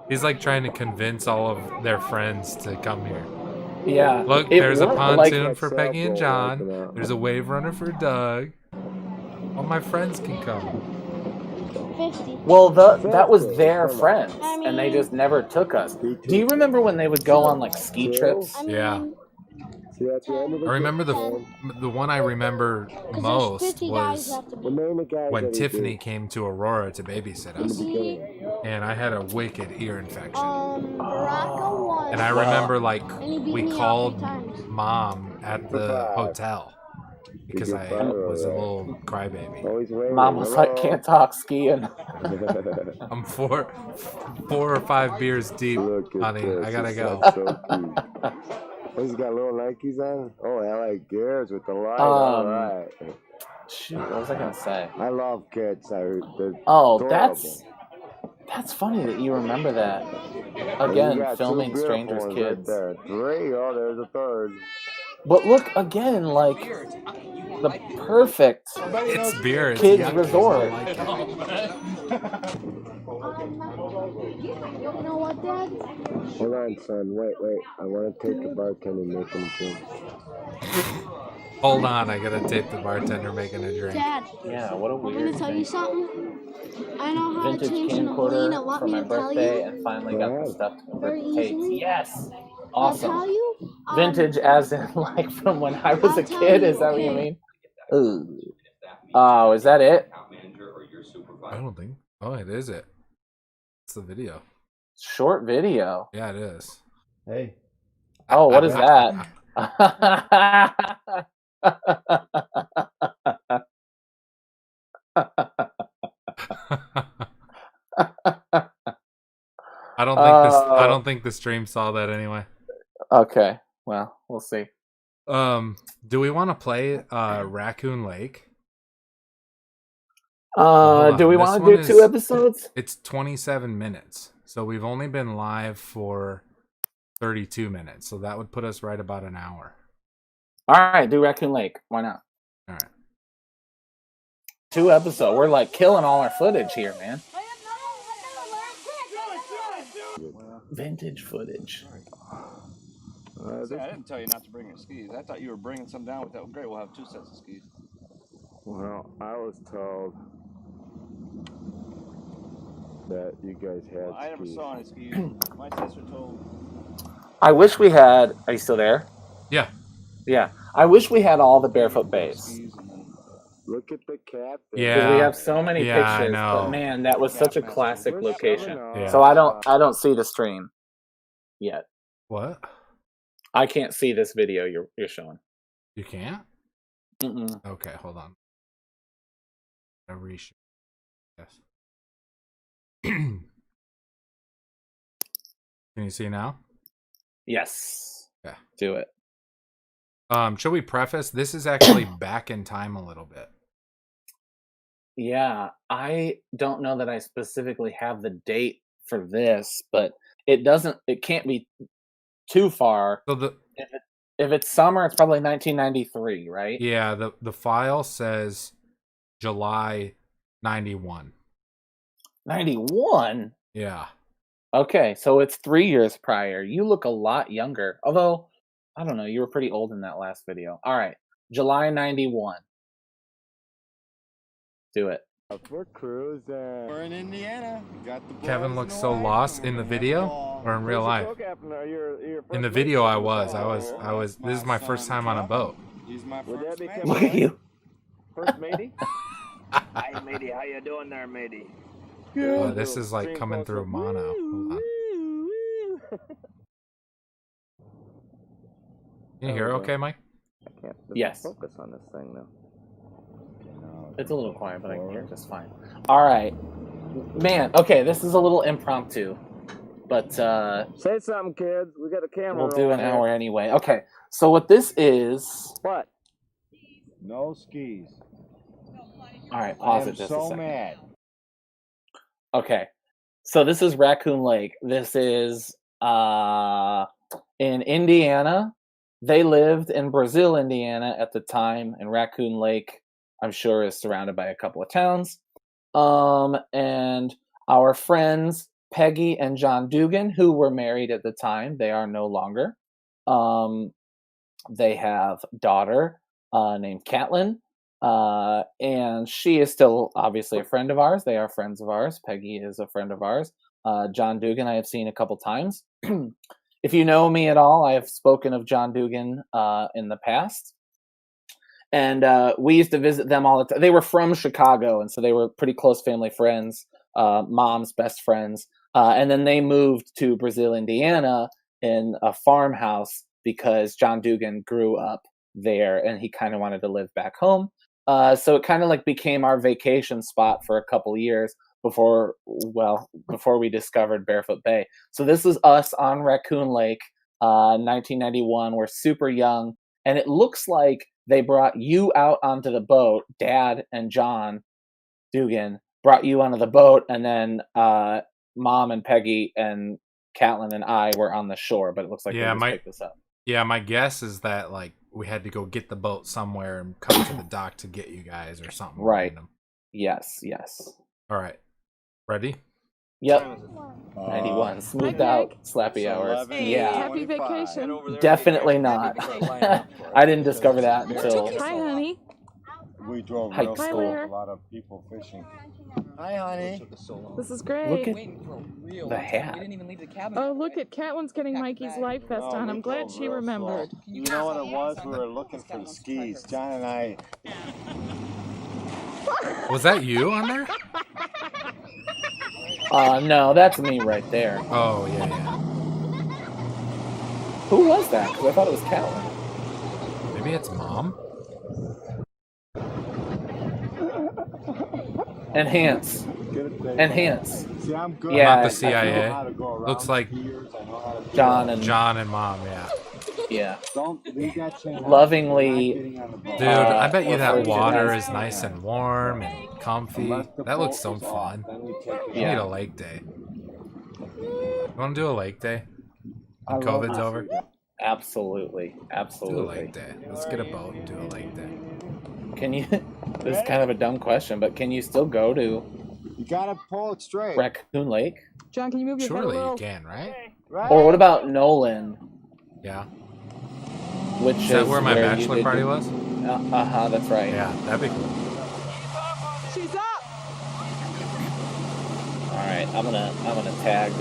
He's like trying to convince all of their friends to come here. Yeah. Look, it there's a worked, pontoon like, for Peggy and John. There's a wave runner for Doug. All my friends can come. 50. well, that was their friends, I and they mean- just never took us. Do you remember when they would go on like ski trips? I mean, Yeah. See, at the end of I remember the one I remember 'cause there's most 50 guys was have to the be. main guys when that he Tiffany did came to Aurora to babysit in the us, beginning. and I had a wicked ear infection. Baraka won. And I remember like And he beat we me all called 3 times. Mom at the hotel because I was a little crybaby. Always waiting. Mom was like, "Can't talk skiing." I'm four or 5 beers deep, Look at honey. this. I gotta This go. is so cute. Oh, he's got little Nikes on. Oh, I like gears with the light. All right. Shoot, what was I gonna say? I love kids. They're Oh, adorable. that's funny that you remember that. And Again, you got two filming beautiful Strangers ones Kids. Right there. 3. Oh, there's a 3rd. But look again, like the perfect It's beer. It's kids yucky. resort. I like it. You know what, Dad? Hold on, son. Wait. I want to take the bartender and make him drink. Hold on, I gotta tape the bartender making a drink. Dad, Yeah, what a I'm weird gonna tell you thing. something. I know how to Vintage change an arena. camcorder Want for me my to tell birthday, you? and finally got the stuff to convert Very the tapes. easily? Yes, I'll tell awesome. you. Vintage, as in like from when I was I'll a tell kid. you, Is that what you okay. mean? Ooh. Oh, is that it? I don't think. Oh, it is it. It's the video. Short video. Yeah, it is. Hey. Oh, what is that? I don't think the stream saw that anyway. Okay, well, we'll see. Do we want to play Raccoon Lake? Hold Do on, we this want one to do 2 is- episodes? It's 27 minutes. So we've only been live for 32 minutes. So that would put us right about an hour. All right, do Raccoon Lake. Why not? All right. 2 episodes. We're like killing all our footage here, man. Vintage footage. I didn't tell you not to bring your skis. I thought you were bringing some down with that. Great, we'll have 2 sets of skis. Well, I was told that you guys had Well, I never skis. saw any skis. My sister told. I wish we had. Are you still there? Yeah. Yeah. I wish we had all the Barefoot Bays. Skis and then Look at the cap. Yeah. Because we have so many Yeah, I pictures. know. But man, that was such a classic We're location. 7-0. Yeah. So I don't see the stream yet. What? I can't see this video you're showing. You can't? Mm-mm. Okay, hold on. A reshoot. Yes. Can you see now? Yes. Okay. Do it. Should we preface? This is actually back in time a little bit. Yeah, I don't know that I specifically have the date for this, but it can't be too far. So If it's summer, it's probably 1993, right? yeah, the file says July 91. 91? Yeah. Okay, so it's 3 years prior. You look a lot younger. Although, I don't know, you were pretty old in that last video. All right, July 91. Do it. We're cruising. we're in Indiana. Got the Kevin boys looks and so the wife, lost and in the we're gonna have video a ball. or in real life. In the video I was. This is my first time on a boat. He's my Would that first be man. Kevin? Look at you. First matey? Hi, matey. How you doing there, matey? This is like coming through mono. Hold on. Can you hear okay, Mike? I can't Yes. focus on this thing now. It's a little quiet, but I can hear it just fine. All right. Man, okay, this is a little impromptu, but Say something, kids. We got a camera. we'll do an rolling here. hour anyway. Okay, so what this is... What? No skis. All right, I pause am it just a so second. mad. Okay, so this is Raccoon Lake. This is in Indiana. They lived in Brazil, Indiana at the time, and Raccoon Lake, I'm sure, is surrounded by a couple of towns. And our friends Peggy and John Dugan, who were married at the time, they are no longer. They have a daughter named Catlin, and she is still obviously a friend of ours. They are friends of ours. Peggy is a friend of ours. John Dugan I have seen a couple times. If you know me at all, I have spoken of John Dugan in the past. And we used to visit them all the time. They were from Chicago, and so they were pretty close family friends, mom's best friends. And then they moved to Brazil, Indiana in a farmhouse because John Dugan grew up there and he kind of wanted to live back home. So it kind of like became our vacation spot for a couple years before we discovered Barefoot Bay. So this is us on Raccoon Lake, 1991. We're super young, and it looks like they brought you out onto the boat. Dad and John Dugan brought you onto the boat, and then Mom and Peggy and Catlin and I were on the shore. But it looks like we just picked this up. Yeah, my guess is that like we had to go get the boat somewhere and come to the dock to get you guys or something. Right. Random. Yes. All right. Ready? Yep. 91. Smoothed out slappy hours. Yeah. Happy vacation. Definitely not. I didn't discover that until Hi, honey. We drove high real school. slow. A lot of people fishing. Hi, honey. This is great. Look at the hat. Oh, look at Catlin's getting Mikey's life vest on. I'm glad she remembered. You know what it was? We were looking for the skis. John and I. Was that you on there? No, that's me right there. Oh, yeah. Who was that? Because I thought it was Catlin. Maybe it's Mom? Enhance. See, I'm good. Yeah, Not the CIA. Looks like John and Mom, yeah. Yeah. Don't leave that chain out. Lovingly. Dude, I bet you that referred to water as- is nice and warm and comfy. That looks so fun. We need a lake day. You want to do a lake day? When COVID's over? Absolutely. Do a lake day. Let's get a boat and do a lake day. Can you? This is kind of a dumb question, but can you still go to You gotta pull it straight. Raccoon Lake? John, can you move your head a Surely little? you can, right? Right? Or what about Nolan? Yeah. Which Is that where my you bachelor did- party was? That's right. Yeah, that'd be cool. She's up. All right, I'm gonna tag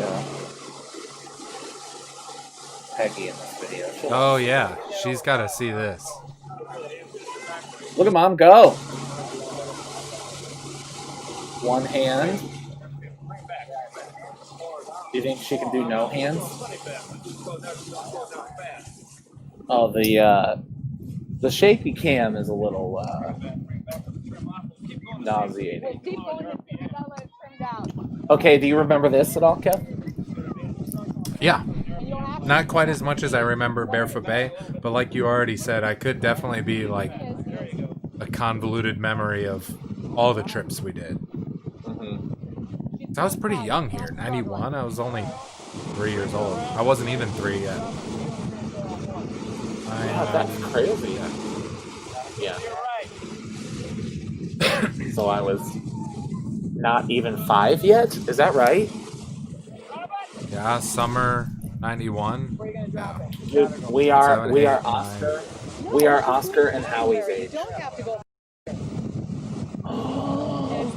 Peggy in this video. Oh, yeah. She's got to see this. Look at Mom go. One hand. Do you think she can do no hands? Oh, the shaky cam is a little nauseating. Okay, do you remember this at all, Kev? Yeah. Not quite as much as I remember Barefoot Bay, but like you already said, I could definitely be like a convoluted memory of all the trips we did. I was pretty young here. 91, I was only 3 years old. I wasn't even 3 yet. God, that's crazy. Yeah. So I was not even 5 yet? Is that right? Yeah, summer 91. Yeah. Dude, we are 7, 8, 9. Oscar. We are Oscar and Howie's age.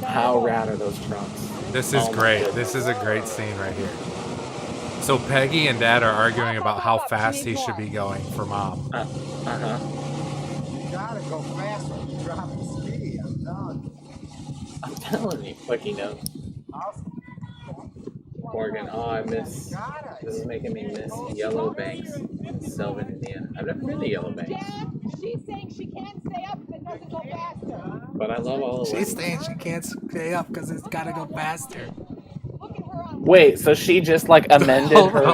How rad are those trunks? This is great. This is a great scene right here. So Peggy and Dad are arguing about how fast he should be going for Mom. You gotta go faster. You drop the ski. I'm done. I'm telling you, like he knows. Oregon. Oh, I miss. This is making me miss Yellow Banks in Selvin, Indiana. I've never been to Yellow Banks. She's saying she can't stay up if it doesn't go faster. But I love all the She's saying she can't stay up because it's got to go faster. Look at her on. Wait, so she just like amended her.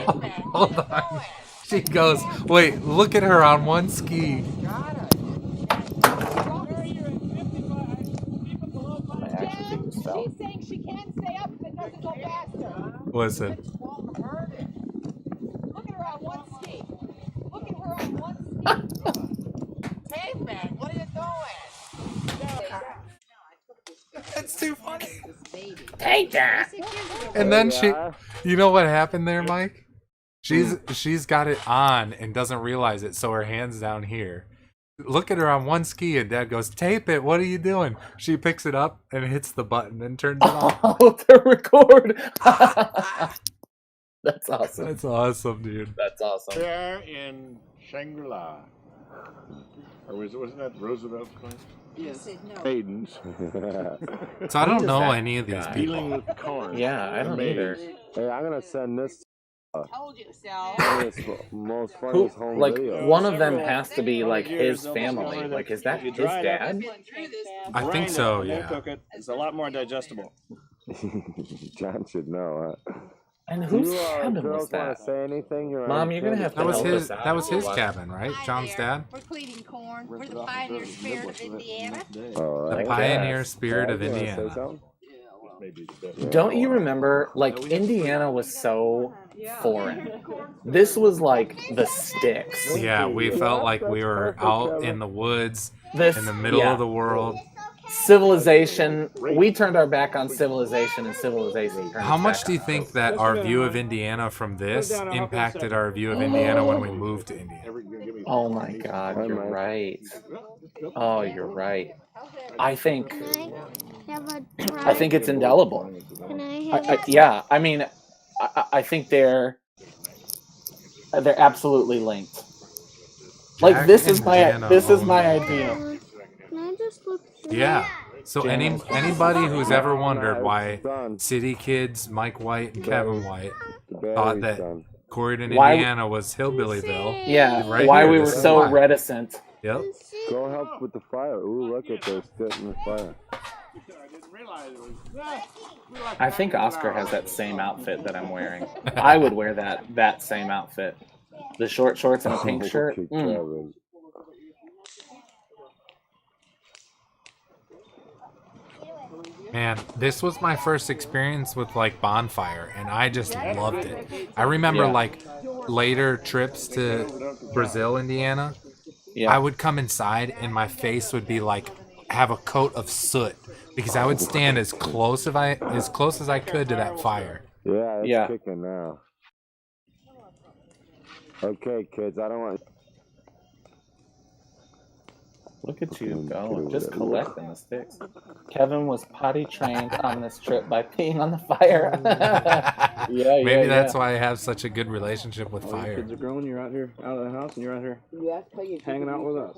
Hold on. She goes, wait, look at her on one ski. She's saying she can't stay up if it doesn't go faster. Listen. Look at her on one ski. hate that. And then you know what happened there, Mike? She's got it on and doesn't realize it, so her hand's down here. Look at her on one ski, and Dad goes, "Tape it. What are you doing?" She picks it up and hits the button and turns it on. Oh, to record. That's awesome. That's awesome, dude. That's awesome. There in Shangri-La. Or wasn't that Roosevelt's claim? Yes. Maidens. So I don't know any of these Dealing people. with corn. Yeah, I don't either. Hey, I'm gonna send this. Told you so. Most funniest home Like video. one of them has to be like his family. Like, is that his dad? I think so, Don't yeah. cook it. It's a lot more digestible. John should know. And whose You cabin girls was that? want to say anything? You're Mom, on you're gonna have to That was help his. us out. That was his cabin, right? John's dad. We're cleaning corn. We're the pioneer spirit of Indiana. Oh, The right. pioneer guess. spirit of You wanna say Indiana. something? Don't you remember? Like Indiana was so foreign. This was like the sticks. Yeah, we felt like we were out in the woods, This in the middle yeah. of the world. Civilization. We turned our back on civilization, and civilization turned How its much back do you on think us. that our view of Indiana from this impacted our view of Indiana when we moved to Indiana? Oh my God, you're right. Oh, you're right. I think it's indelible. Yeah, I mean, I think they're absolutely linked. Like Jack this is and my Jana idea. Can I just look through? Yeah. So anybody who's ever wondered why Son, City Kids, Mike White and Kevin White, the thought Barry's that son. Corridon, Why- Indiana was Hillbillyville. Yeah, Right why here, we were this is so why. reticent. Yep. Go help with the fire. Ooh, look at this. Sit in the fire. I think Oscar has that same outfit that I'm wearing. I would wear that same outfit. The short shorts and a pink shirt. Look at Mm. Kevin. Man, this was my first experience with like bonfire, and I just loved it. I remember Yeah. like later trips to Brazil, Indiana. Yeah. I would come inside and my face would be like have a coat of soot because I would stand as close as I could to that fire. Yeah, it's Yeah. kicking now. Okay, kids, I don't want. Look at you go, just collecting the sticks. Kevin was potty trained on this trip by peeing on the fire. Yeah, Maybe that's why I have such a good relationship with Your fire. kids are grown. You're out here, out of the house, and you're out here hanging out with us.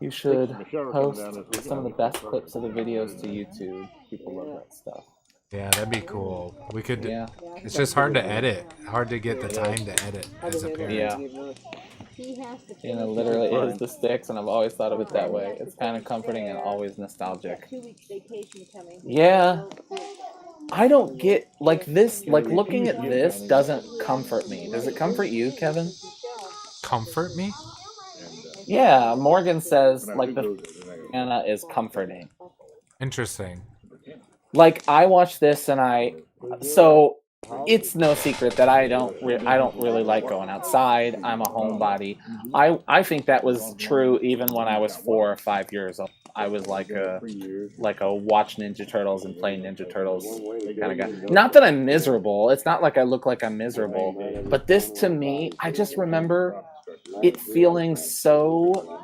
You should post some of the best clips of the videos to YouTube. People love that stuff. Yeah, that'd be cool. We could. Yeah. It's just hard to edit. Hard to get the time to edit as a parent. Yeah. You know, literally it is the sticks, and I've always thought of it that way. It's kind of comforting and always nostalgic. Yeah. I don't get, like this, like looking at this doesn't comfort me. Does it comfort you, Kevin? Comfort me? Yeah, Morgan says, like, the Anna is comforting. Interesting. Like, I watch this and so it's no secret that I don't really like going outside. I'm a homebody. I think that was true even when I was 4 or 5 years old. I was like a watch Ninja Turtles and play Ninja Turtles kind of guy. Not that I'm miserable. It's not like I look like I'm miserable. But this, to me, I just remember it feeling so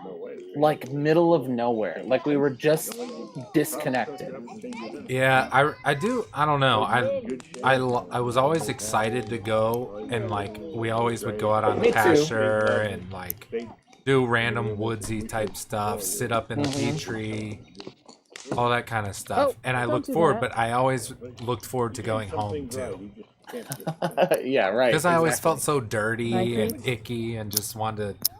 like middle of nowhere. Like we were just disconnected. Yeah, I don't know. I was always excited to go, and like we always would go out on the Me too. pasture and like do random woodsy type stuff, sit up in the tea tree, all that kind of stuff. Oh, And I don't looked do forward, that. but I always looked forward to going home too. Yeah, right. Because I always exactly. felt so dirty Like and this? icky and just wanted to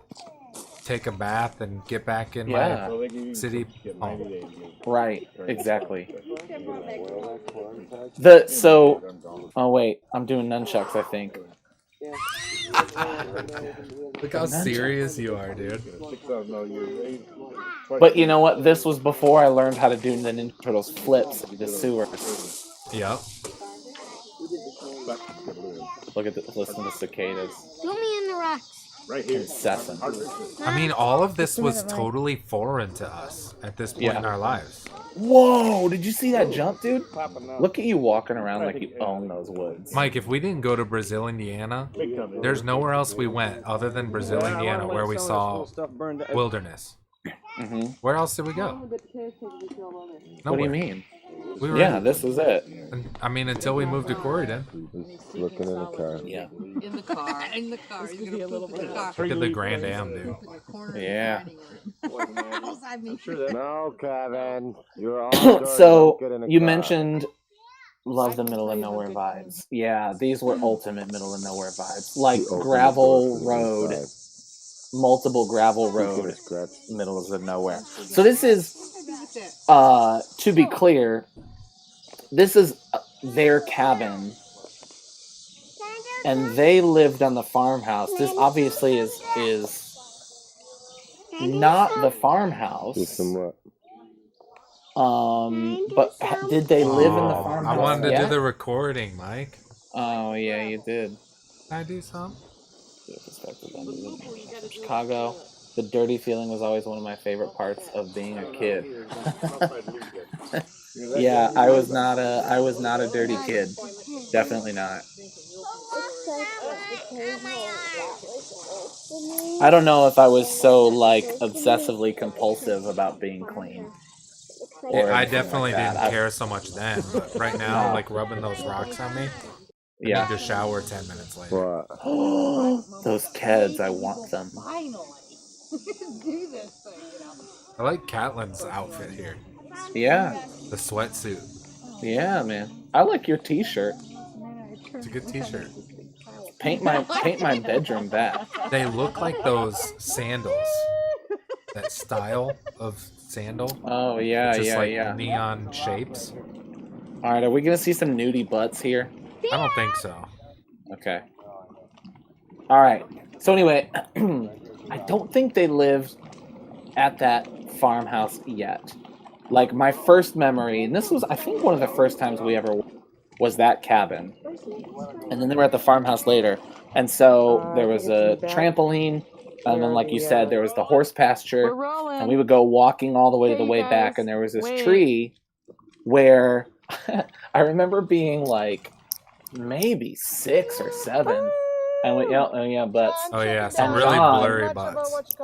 take a bath and get back in Yeah. my city home. Right, exactly. Oh wait, I'm doing nunchucks, I think. Look how serious you are, dude. But you know what? This was before I learned how to do the Ninja Turtles flips in the sewer. Yep. Look at this, listen to cicadas. Do me in the rocks. Right here. Incessant. I mean, all of this was totally foreign to us at this point in our lives. Whoa! Did you see that jump, dude? Look at you walking around like you own those woods. Mike, if we didn't go to Brazil, Indiana, there's nowhere else we went other than Brazil, Indiana, where we saw wilderness. Where else did we go? What do you mean? We were this was it. I mean, until we moved to Corydon. Just looking in the car. Yeah. In the car. In the car. He's gonna poop in the car. Look at the Grand Am, dude. Yeah. No, Kevin. You're all So you mentioned love the middle of nowhere vibes. Yeah, these were ultimate middle of nowhere vibes. Like gravel road, multiple gravel road, middle of the nowhere. So this is, to be clear, this is their cabin, and they lived on the farmhouse. This obviously is not the farmhouse. But did they live in the farmhouse? I wanted to do the recording, Mike. Oh yeah, you did. Can I do some? Chicago. The dirty feeling was always one of my favorite parts of being a kid. Yeah, I was not a dirty kid. Definitely not. I don't know if I was so like obsessively compulsive about being clean. I definitely didn't care so much then, but right now, like rubbing those rocks on me, I need to shower 10 minutes later. Those kids, I want them. Do this thing, you know. I like Catlin's outfit here. Yeah. The sweatsuit. Yeah, man. I like your t-shirt. It's a good t-shirt. Paint my bedroom back. They look like those sandals. That style of sandal. Oh yeah, just yeah, like yeah. Neon shapes. All right, are we gonna see some nudie butts here? I don't think so. Okay. All right. So anyway, I don't think they lived at that farmhouse yet. Like my first memory, and this was I think one of the first times we ever was that cabin. And then they were at the farmhouse later. And so there was a trampoline, and then like you said, there was the horse pasture, and we would go walking all the way to the way back, and there was this tree where I remember being like maybe 6 or 7. And we, butts. Oh yeah, some really blurry butts.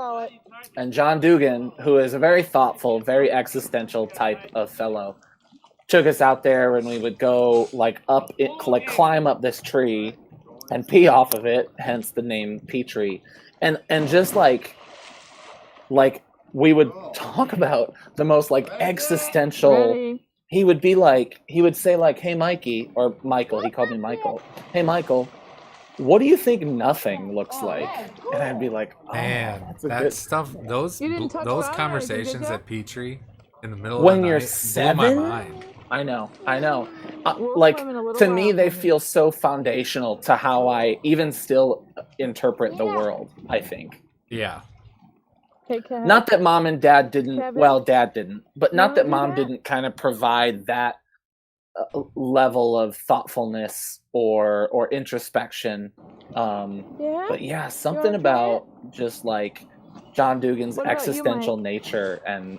And John Dugan, who is a very thoughtful, very existential type of fellow, took us out there, and we would go like up it, like climb up this tree, and pee off of it. Hence the name Petrie. And just like we would talk about the most like existential. He would say like, "Hey Mikey," or Michael. He called me Michael. "Hey Michael, what do you think nothing looks like?" And I'd be like, oh, man, that stuff, those conversations at Petrie in the middle when of the you're night 7, blew my mind. I know. Like to me, they feel so foundational to how I even still interpret the world. I think. Yeah. Not that mom and dad didn't. Well, dad didn't, but not that mom didn't kind of provide that level of thoughtfulness or introspection. But yeah, something about just like John Dugan's existential nature and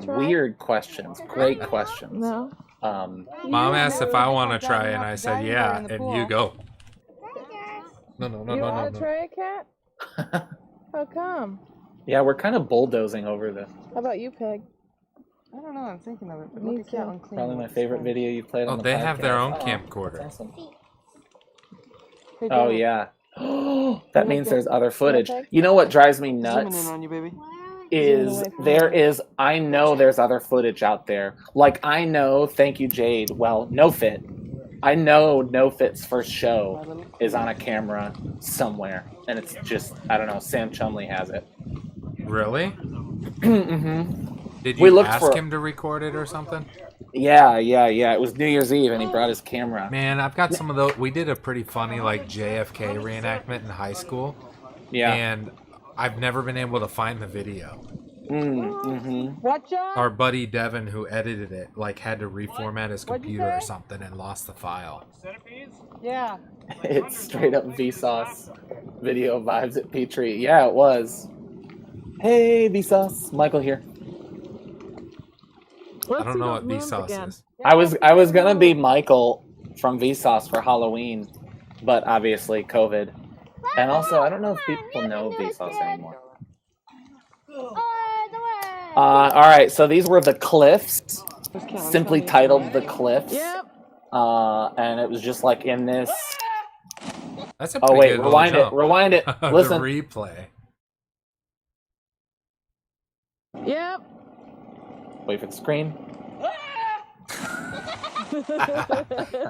weird questions, great questions. No. Mom asked if I want to try, and I said yeah, and you go. No. You want to try it, Cat? How come? Yeah, we're kind of bulldozing over this. How about you, Peg? I don't know. I'm thinking of it. But Me look at that too. one clean. Probably my favorite video you played on the they podcast. have their own camcorder. That's awesome. Oh yeah. That means there's other footage. You know what drives me nuts? Zooming in on you, baby. I know there's other footage out there. Like I know, thank you Jade, well, No Fit. I know No Fit's first show is on a camera somewhere. And it's just, I don't know, Sam Chumley has it. Really? Mm-hmm. Did you ask him to record it or something? Yeah. It was New Year's Eve, and he brought his camera. Man, I've got some of those. We did a pretty funny like JFK reenactment in high school. Yeah. And I've never been able to find the video. What, John? Our buddy Devin, who edited it, like had to reformat his computer or something and lost the file. Yeah. It's straight up Vsauce video vibes at Petrie. Yeah, it was. Hey, Vsauce. Michael here. I don't know what Vsauce is. I was gonna be Michael from Vsauce for Halloween, but obviously COVID. And also, I don't know if people know Vsauce anymore. All right, so these were the Cliffs, simply titled the Cliffs. Yep. And it was just like in this. That's a oh pretty wait, good little rewind it, jump. rewind it. The Listen. replay. Yep. Wait for the screen.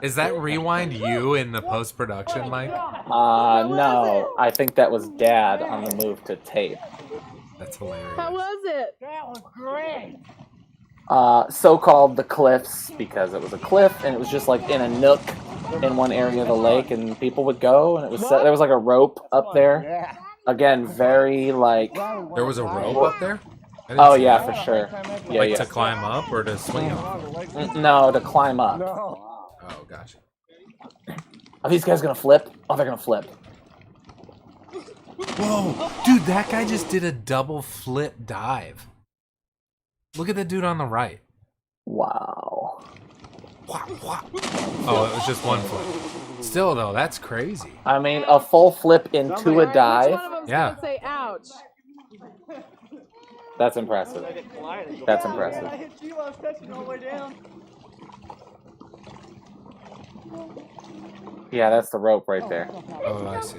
Is that rewind you in the post-production, Mike? No, I think that was Dad on the move to tape. That's hilarious. How was it? That was great. So-called the Cliffs because it was a cliff and it was just like in a nook in one area of the lake, and people would go, and it was there was like a rope up there. Again, very like. There was a rope up there? Oh yeah, for sure. Yeah, like yeah. to climb up or to swing off? No, to climb up. Oh, gotcha. Are these guys gonna flip? Oh, they're gonna flip. Whoa, dude, that guy just did a double flip dive. Look at the dude on the right. Wow. Oh, it was just one flip. Still, though, that's crazy. I mean, a full flip into a dive. Yeah. Say ouch. That's impressive. That's impressive. Yeah, that's the rope right there. Oh, I see.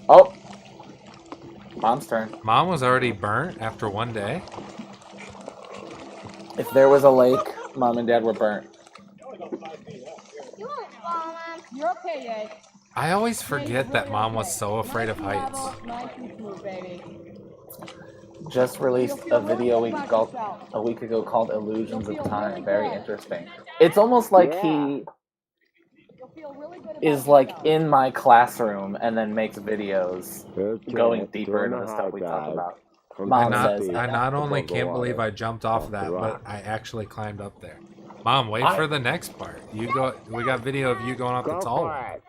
Oh! Mom's turn. Mom was already burnt after one day? If there was a lake, Mom and Dad were burnt. You're okay, Yay. I always forget that Mom was so afraid of heights. Just released a video a week ago called Illusions of Time. Very interesting. It's almost like he is like in my classroom and then makes videos going deeper into the stuff we talk about. Mom says, I not only can't believe I jumped off that, but I actually climbed up there. Mom, wait for the next part. You go. We got video of you going up the tall one.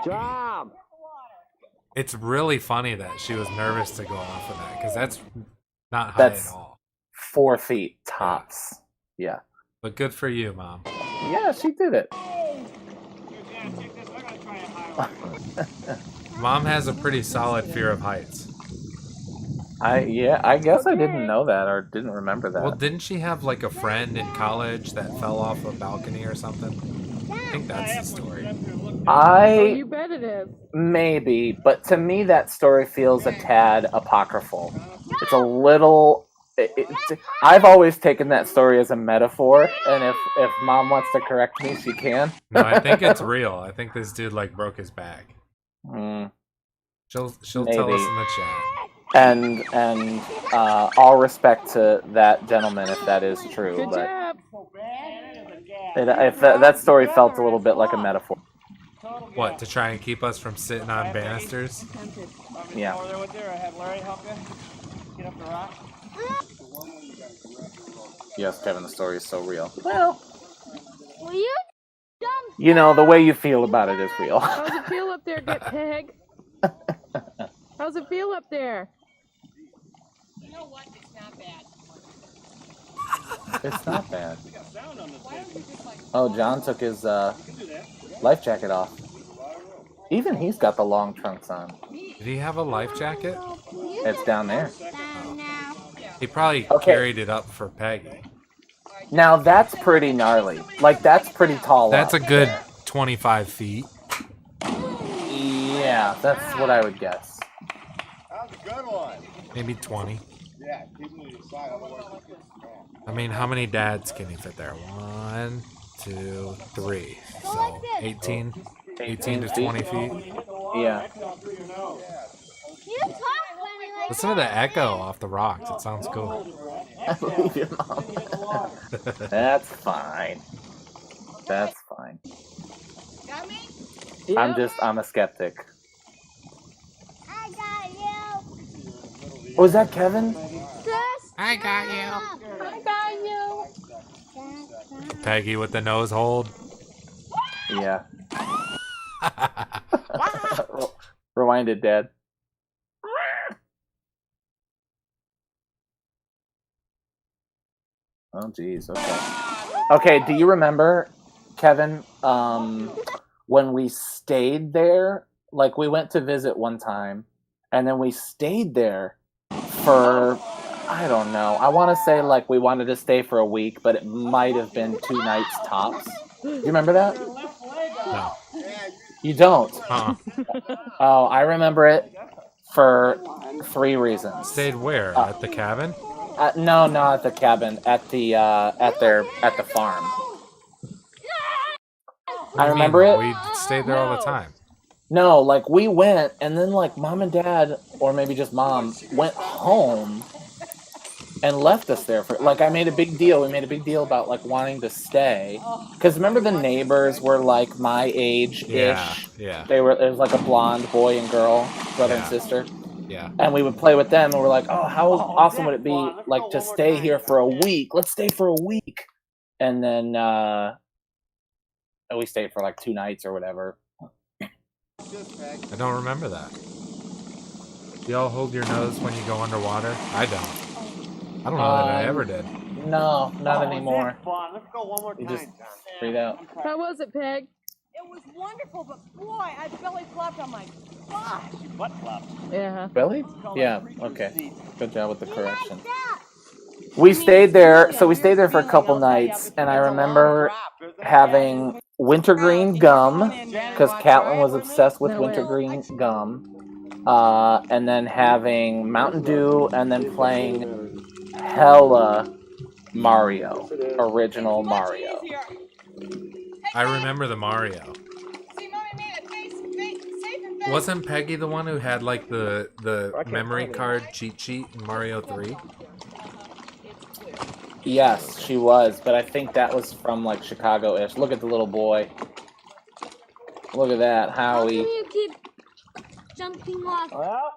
Job. It's really funny that she was nervous to go off of that because that's not high at all. 4 feet tops. Yeah. But good for you, Mom. Yeah, she did it. Mom has a pretty solid fear of heights. I guess I didn't know that or didn't remember that. Well, didn't she have like a friend in college that fell off a balcony or something? I think that's the story. You bet it is. Maybe, but to me that story feels a tad apocryphal. It's a little. I've always taken that story as a metaphor, and if Mom wants to correct me, she can. No, I think it's real. I think this dude like broke his back. She'll tell us in the chat. And all respect to that gentleman if that is true. Good but job. if that story felt a little bit like a metaphor. What, to try and keep us from sitting on banisters? Yeah. Yes, Kevin, the story is so real. Well, you know, the way you feel about it is real. How's it feel up there, Get Peg? How's it feel up there? You know what? It's not bad. It's not bad. Oh, John took his life jacket off. Even he's got the long trunks on. Did he have a life jacket? It's down there. He probably carried it up for Peggy. Now that's pretty gnarly. Like, that's pretty tall. That's a good 25 feet. Yeah, that's what I would guess. That was a good one. Maybe 20. Yeah, keep me to the side, otherwise you get I mean, how many dads can he fit there? 1, 2, 3. So 18 to 20 feet. Yeah. Listen to the echo off the rocks. It sounds cool. I believe your mom. That's fine. That's fine. Got me? I'm a skeptic. I got you. Was that Kevin? I got you. I got you. Peggy with the nose hold. Yeah. Rewind it, Dad. Oh, geez. Okay. Okay. Do you remember, Kevin? When we stayed there, like we went to visit one time, and then we stayed there for, I don't know. I want to say like we wanted to stay for a week, but it might have been 2 nights tops. Do you remember that? No. You don't? Oh, I remember it for 3 reasons. Stayed where? At the cabin? No, not at the cabin. At the at the farm. I remember it. We stayed there all the time. No, like we went, and then like mom and dad, or maybe just mom, went home and left us there for like. I made a big deal. We made a big deal about like wanting to stay, because remember the neighbors were like my age-ish. Yeah. They were. It was like a blonde boy and girl, brother and sister. Yeah. And we would play with them, and we're like, oh, how awesome would it be like to stay here for a week? Let's stay for a week, and then we stayed for like 2 nights or whatever. I don't remember that. Y'all hold your nose when you go underwater? I don't. I don't know that I ever did. No, not anymore. Let's go one more You time. just breathe out. How was it, Peg? It was wonderful, but boy, I belly flopped on my gosh. Butt flopped. Yeah. Belly? Yeah, okay. Good job with the correction. We stayed there, so we stayed there for a couple nights, and I remember having wintergreen gum, because Catlin was obsessed with wintergreen gum, and then having Mountain Dew, and then playing hella Mario, original Mario. I remember the Mario. Wasn't Peggy the one who had like the memory card cheat sheet in Mario 3? Yes, she was, but I think that was from like Chicago-ish. Look at the little boy. Look at that, Howie. How can you keep jumping off?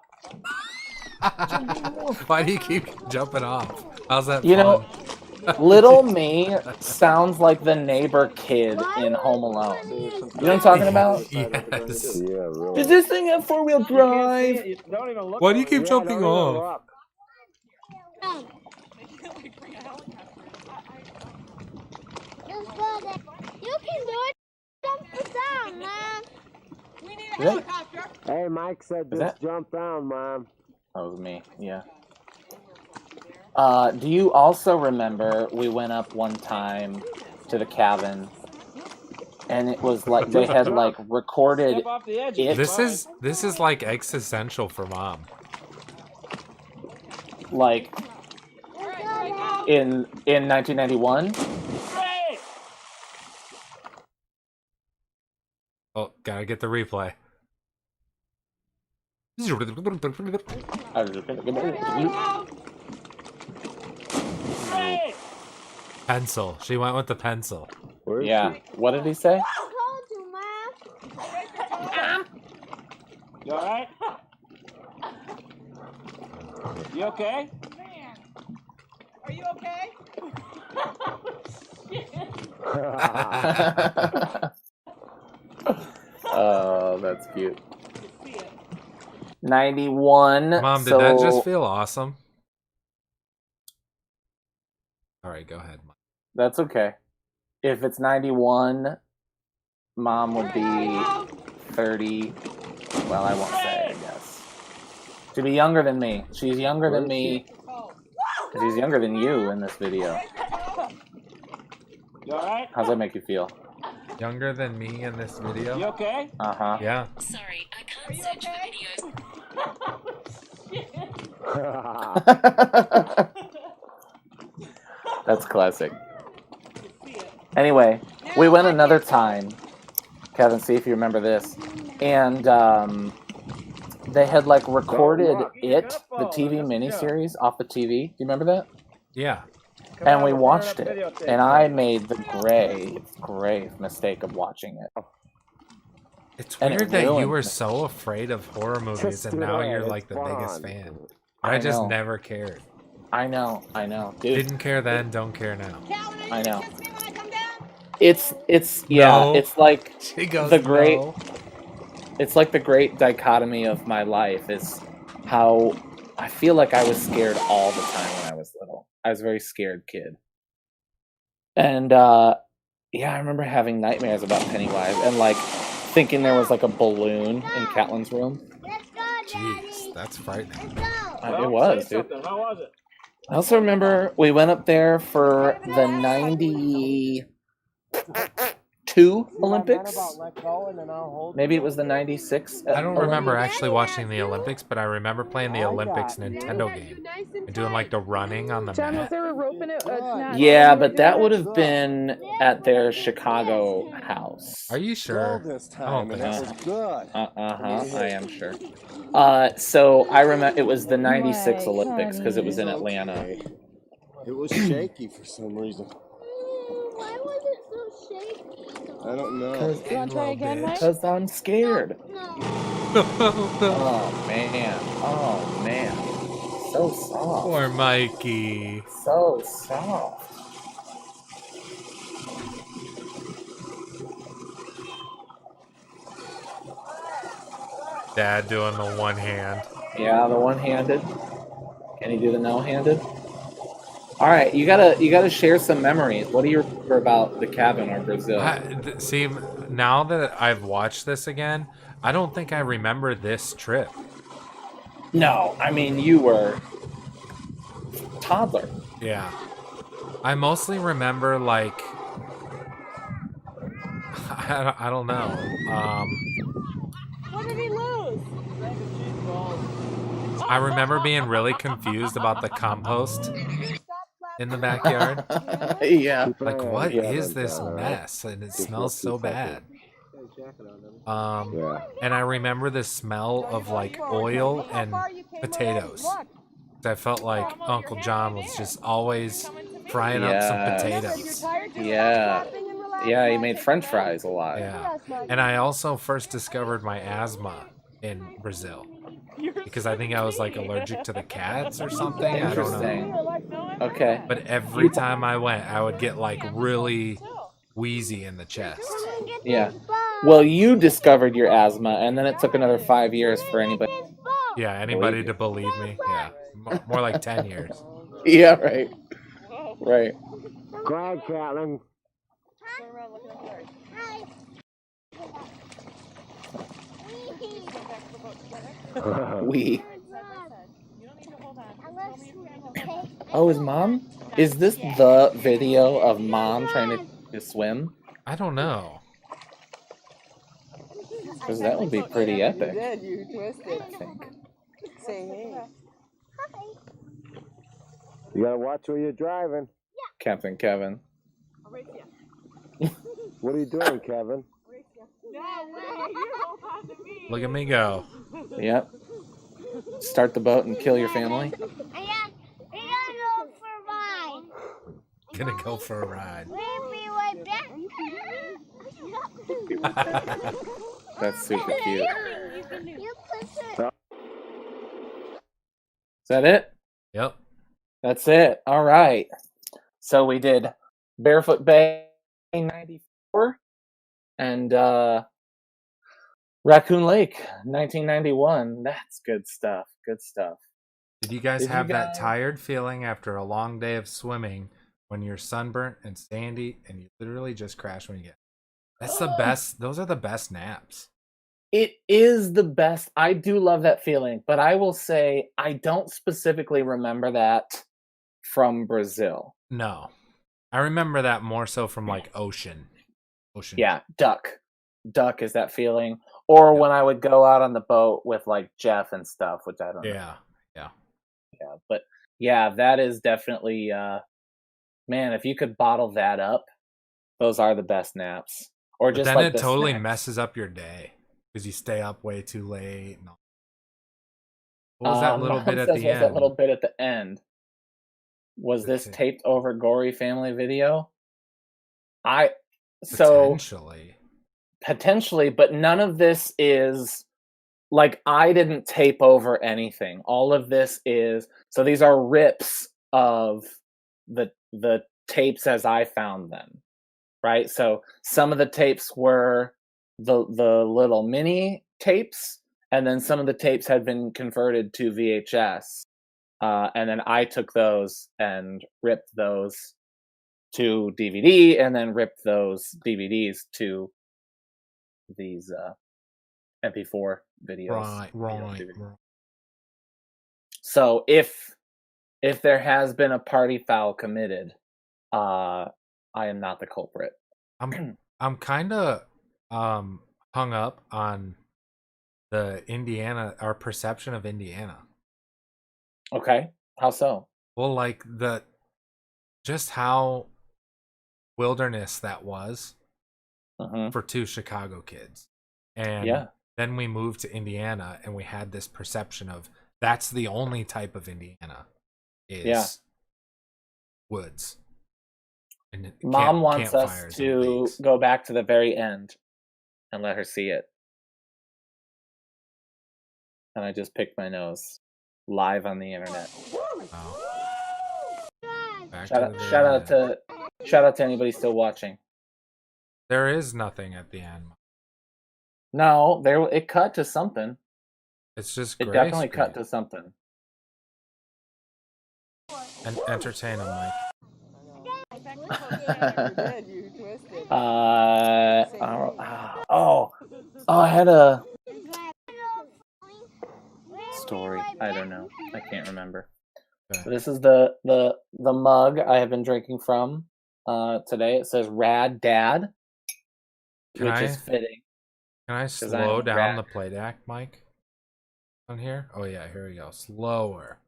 Why do you keep jumping off? How's that You know, fun? little me sounds like the neighbor kid in Home Alone. You know what I'm talking about? Yes. Yeah, really. Does this thing have 4-wheel drive? Why do you keep jumping off? You can do it. Jump down, man. We need a helicopter. Hey, Mike said just jump down, Mom. That was me, yeah. Do you also remember we went up one time to the cabin, and it was like they had like recorded it. This is like existential for Mom. Like in 1991. Oh, gotta get the replay. Pencil. She went with the pencil. Yeah. What did he say? I told you, Mom. You alright? You okay? Man, are you okay? Oh, that's cute. 91. Mom, did that just feel awesome? All right, go ahead, Mom. That's okay. If it's 91, Mom would be 30. Well, I won't say, I guess. She'd be younger than me. She's younger than me. She's younger than you in this video. You alright? How's that make you feel? Younger than me in this video? You okay? Uh-huh. Yeah. Sorry, I can't search for videos. That's classic. Anyway, we went another time. Kevin, see if you remember this. And they had like recorded it, the TV miniseries off the TV. Do you remember that? Yeah. And we watched it. And I made the grave mistake of watching it. It's And it weird that you ruined were me. so afraid of horror movies and now you're like the biggest fan. I just know. never cared. I know, dude. Didn't care then, don't care now. I know. Kiss me when I come down? It's No. it's like She goes, the great. no. It's like the great dichotomy of my life is how I feel like I was scared all the time when I was little. I was a very scared kid. And yeah, I remember having nightmares about Pennywise and like thinking there was like a balloon in Catelyn's room. Jeez, that's frightening. It was, dude. How was it? I also remember we went up there for the 92 Olympics. Maybe it was the 96. I don't remember actually watching the Olympics, but I remember playing the Olympics Nintendo game and doing like the running on the John, was mat. there a rope in it? Yeah, but that would have been at their Chicago house. Are you sure? I don't think so. Good. I am sure. So I remember it was the 96 Olympics because it was in Atlanta. It was shaky for some reason. Why was it so shaky? I don't know. You want to try again, Mike? Because I'm scared. No. Oh man. So soft. Poor Mikey. So soft. Dad doing the one hand. Yeah, the one-handed. Can he do the no-handed? All right, you gotta share some memories. What do you remember about the cabin or Brazil? See, now that I've watched this again, I don't think I remember this trip. No, I mean you were toddler. Yeah. I mostly remember like I don't know. What did he lose? I remember being really confused about the compost in the backyard. Yeah. Like, what is this mess? And it smells so bad. And I remember the smell of like oil and potatoes. I felt like Uncle John was just always frying up some potatoes. Yeah. Yeah, he made French fries a lot. Yeah. And I also first discovered my asthma in Brazil. Because I think I was like allergic to the cats or something. I don't know. Okay. But every time I went, I would get like really wheezy in the chest. Yeah. Well, you discovered your asthma, and then it took another 5 years for anybody. Yeah, anybody to believe me. Yeah. More like 10 years. Yeah, right. Right. Go ahead, Catelyn. We. Oh, is mom? Is this the video of mom trying to swim? I don't know. Because that would be pretty epic. You twisted. I think. Say hey. You gotta watch where you're driving. Captain Kevin. What are you doing, Kevin? Look at me go. Yep. Start the boat and kill your family. Gonna go for a ride. We'll be right back. That's super cute. You push it. Is that it? Yep. That's it. All right. So we did Barefoot Bay 94 and Raccoon Lake 1991. That's good stuff. Good stuff. Did you guys have that tired feeling after a long day of swimming when you're sunburnt and sandy and you literally just crash when you get? That's the best. Those are the best naps. It is the best. I do love that feeling, but I will say I don't specifically remember that from Brazil. No. I remember that more so from like ocean. Yeah, duck is that feeling. Or when I would go out on the boat with like Jeff and stuff, which I don't know. Yeah. But yeah, that is definitely man, if you could bottle that up, those are the best naps. Or But just then like it totally messes up your day because you stay up way too late. And all. What was that little bit at the end? That little bit at the end? Was this taped over gory family video? Potentially, but none of this is like I didn't tape over anything. All of this is so these are rips of the tapes as I found them, right? So some of the tapes were the little mini tapes, and then some of the tapes had been converted to VHS. And then I took those and ripped those to DVD, and then ripped those DVDs to these MP4 videos. Right. So if there has been a party foul committed, I am not the culprit. I'm kind of hung up on the Indiana, our perception of Indiana. Okay, how so? Well, like just how wilderness that was for two Chicago kids. And then we moved to Indiana and we had this perception of that's the only type of Indiana is woods. And Mom wants us to go back to the very end and let her see it. And I just picked my nose live on the internet. Oh. Shout out to anybody still watching. There is nothing at the end. No, it cut to something. It's just it definitely cut to something. And entertain them, Mike. I had a story. I don't know. I can't remember. Okay. So this is the mug I have been drinking from today. It says Rad Dad, which is fitting. Can I slow down the playback, Mike? On here? Oh yeah, here we go. Slower.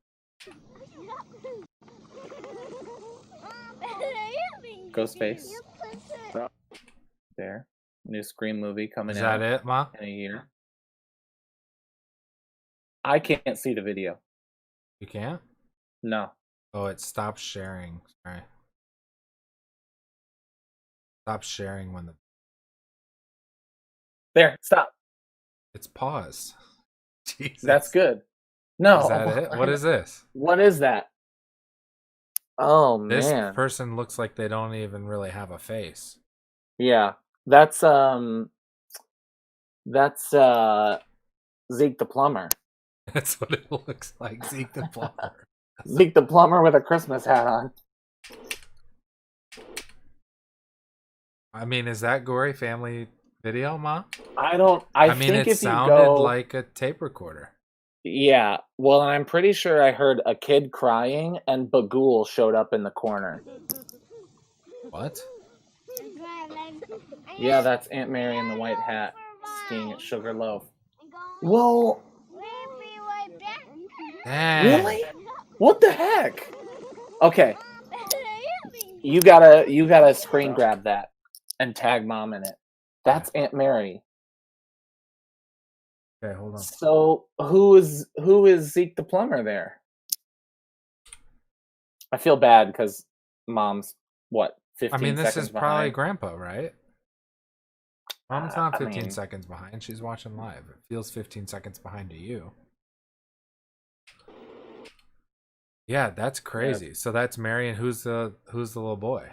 Ghostface. There. New Scream movie coming out. Is that it, Ma? In a year. I can't see the video. You can't? No. Oh, it stops sharing. Sorry. Stop sharing when the... There, stop. It's paused. Jesus. That's good. No. Is that it? What is this? What is that? Oh, man. This person looks like they don't even really have a face. Yeah. That's Zeke the plumber. That's what it looks like, Zeke the plumber. Zeke the plumber with a Christmas hat on. I mean, is that Gory Family Video, Ma? I mean, think it sounded like a tape recorder. Yeah. Well, I'm pretty sure I heard a kid crying and Bagul showed up in the corner. What? Yeah, that's Aunt Mary in the white hat skiing at Sugarloaf. Well, really? What the heck? Okay. You gotta screen grab that and tag Mom in it. That's Aunt Mary. Okay, hold on. So who is Zeke the plumber there? I feel bad because Mom's 15 seconds behind? This is probably Grandpa, right? Mom's not 15 seconds behind. She's watching live. It feels 15 seconds behind to you. Yeah, that's crazy. Yeah. So that's Mary, and who's the little boy?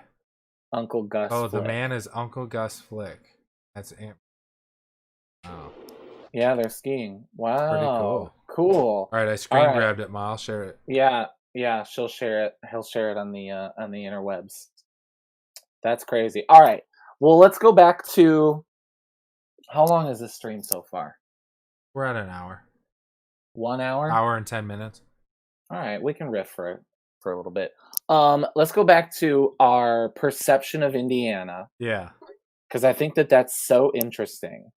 Uncle Gus. Oh, Flick. The man is Uncle Gus Flick. That's Aunt. Oh. Yeah, they're skiing. Wow. Pretty cool. Cool. All right, I screen grabbed it, Ma. I'll share it. Yeah, she'll share it. He'll share it on the interwebs. That's crazy. All right. Well, let's go back to how long is this stream so far? We're at an hour. 1 hour? Hour and 10 minutes. All right, we can riff for a little bit. Let's go back to our perception of Indiana. Yeah. Because I think that's so interesting.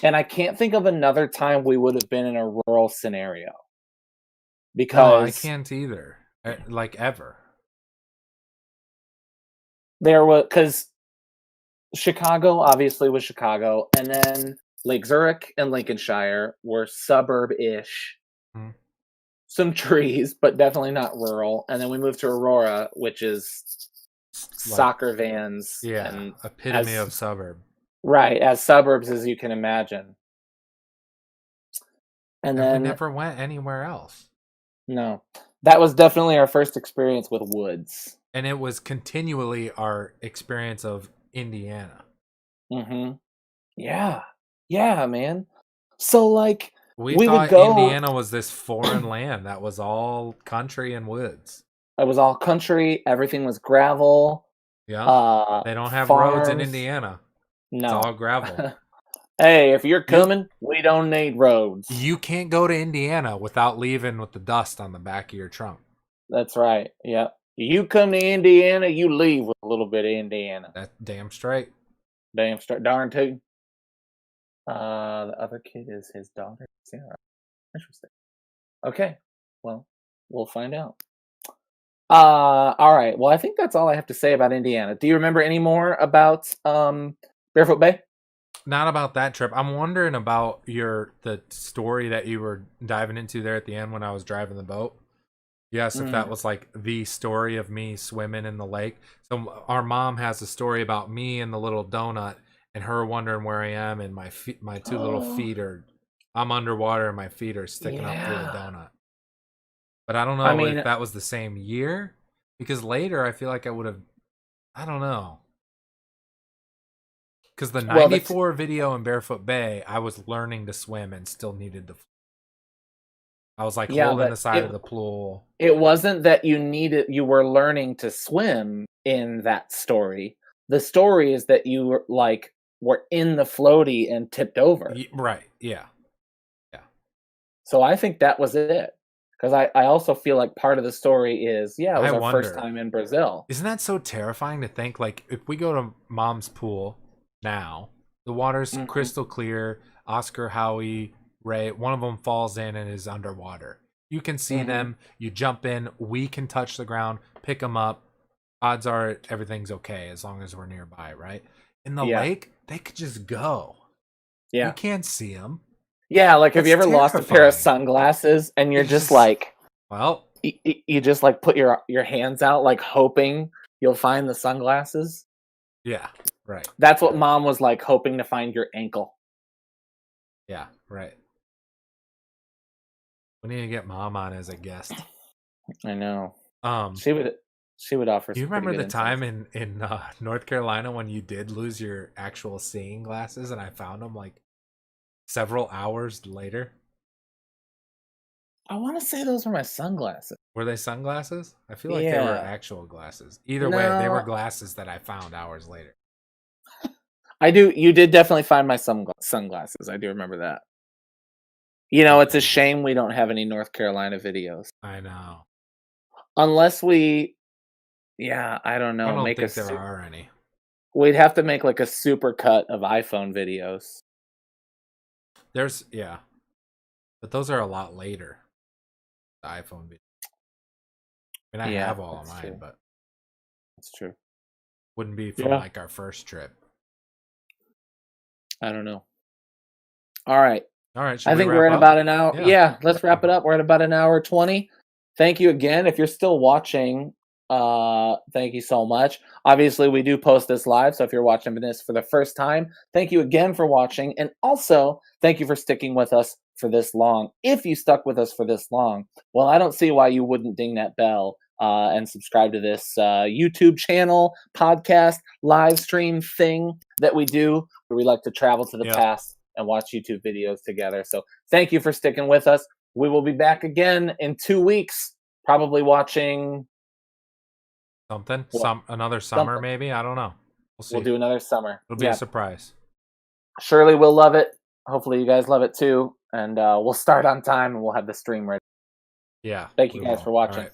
And I can't think of another time we would have been in a rural scenario. Because no, I can't either. Like ever. There was, because Chicago obviously was Chicago, and then Lake Zurich and Lincolnshire were suburb-ish. Some trees, but definitely not rural. And then we moved to Aurora, which is soccer vans. Yeah, and epitome of suburb. Right, as suburbs as you can imagine. And we then never went anywhere else. no, that was definitely our first experience with woods. And it was continually our experience of Indiana. Mm-hmm. Yeah, yeah, man. So like We we would thought go. Indiana was this foreign land that was all country and woods. It was all country. Everything was gravel. Yeah. They don't have roads in Indiana. No. It's all gravel. Hey, if you're coming, we don't need roads. You can't go to Indiana without leaving with the dust on the back of your trunk. That's right. Yep. You come to Indiana, you leave with a little bit of Indiana. That's damn straight. Damn straight. Darn too. The other kid is his daughter, Sarah. Interesting. Okay. Well, we'll find out. All right. Well, I think that's all I have to say about Indiana. Do you remember any more about Barefoot Bay? Not about that trip. I'm wondering about the story that you were diving into there at the end when I was driving the boat. Yes, if that was like the story of me swimming in the lake. So our mom has a story about me and the little donut and her wondering where I am, and my two little feet I'm underwater and my feet are sticking up through the donut. But I don't know if that was the same year, because later I feel like I would have, I don't know. Because the 94 video in Barefoot Bay, I was learning to swim and still needed to. I was like holding the side of the pool. It wasn't that you were learning to swim in that story. The story is that you were in the floaty and tipped over. Right. Yeah. Yeah. So I think that was it. Because I also feel like part of the story is, it was our first time in Brazil. Isn't that so terrifying to think, like, if we go to Mom's pool now, the water's crystal clear, Oscar, Howie, Ray, one of them falls in and is underwater. You can see them, you jump in, we can touch the ground, pick them up. Odds are everything's okay as long as we're nearby, right? In the lake, they could just go. Yeah. You can't see them. Yeah, like have you ever lost a pair of sunglasses and you're just like, well, you just like put your hands out like hoping you'll find the sunglasses? Yeah, right. That's what Mom was like, hoping to find your ankle. Yeah, right. We need to get Mom on as a guest. I know. She would offer. Do you remember the time in North Carolina when you did lose your actual seeing glasses and I found them like several hours later? I want to say those were my sunglasses. Were they sunglasses? I feel like they were actual glasses. Either way, they were glasses that I found hours later. You did definitely find my sunglasses. I do remember that. You know, it's a shame we don't have any North Carolina videos. I know. Unless we, I don't know. I don't think there are any. We'd have to make like a super cut of iPhone videos. But those are a lot later. The iPhone video. I mean, I have all of mine, but that's true. Wouldn't be from like our first trip. I don't know. All right. I think we're at about an hour. Yeah, let's wrap it up. We're at about an hour 20. Thank you again. If you're still watching, thank you so much. Obviously, we do post this live, so if you're watching this for the first time, thank you again for watching. And also, thank you for sticking with us for this long. If you stuck with us for this long, well, I don't see why you wouldn't ding that bell and subscribe to this YouTube channel, podcast, live stream thing that we do, where we like to travel to the past and watch YouTube videos together. So thank you for sticking with us. We will be back again in 2 weeks, probably watching something. Another summer, maybe. I don't know. We'll see. We'll do another summer. It'll be a surprise. Surely we'll love it. Hopefully you guys love it too. And we'll start on time and we'll have the stream ready. Yeah. Thank you guys for watching.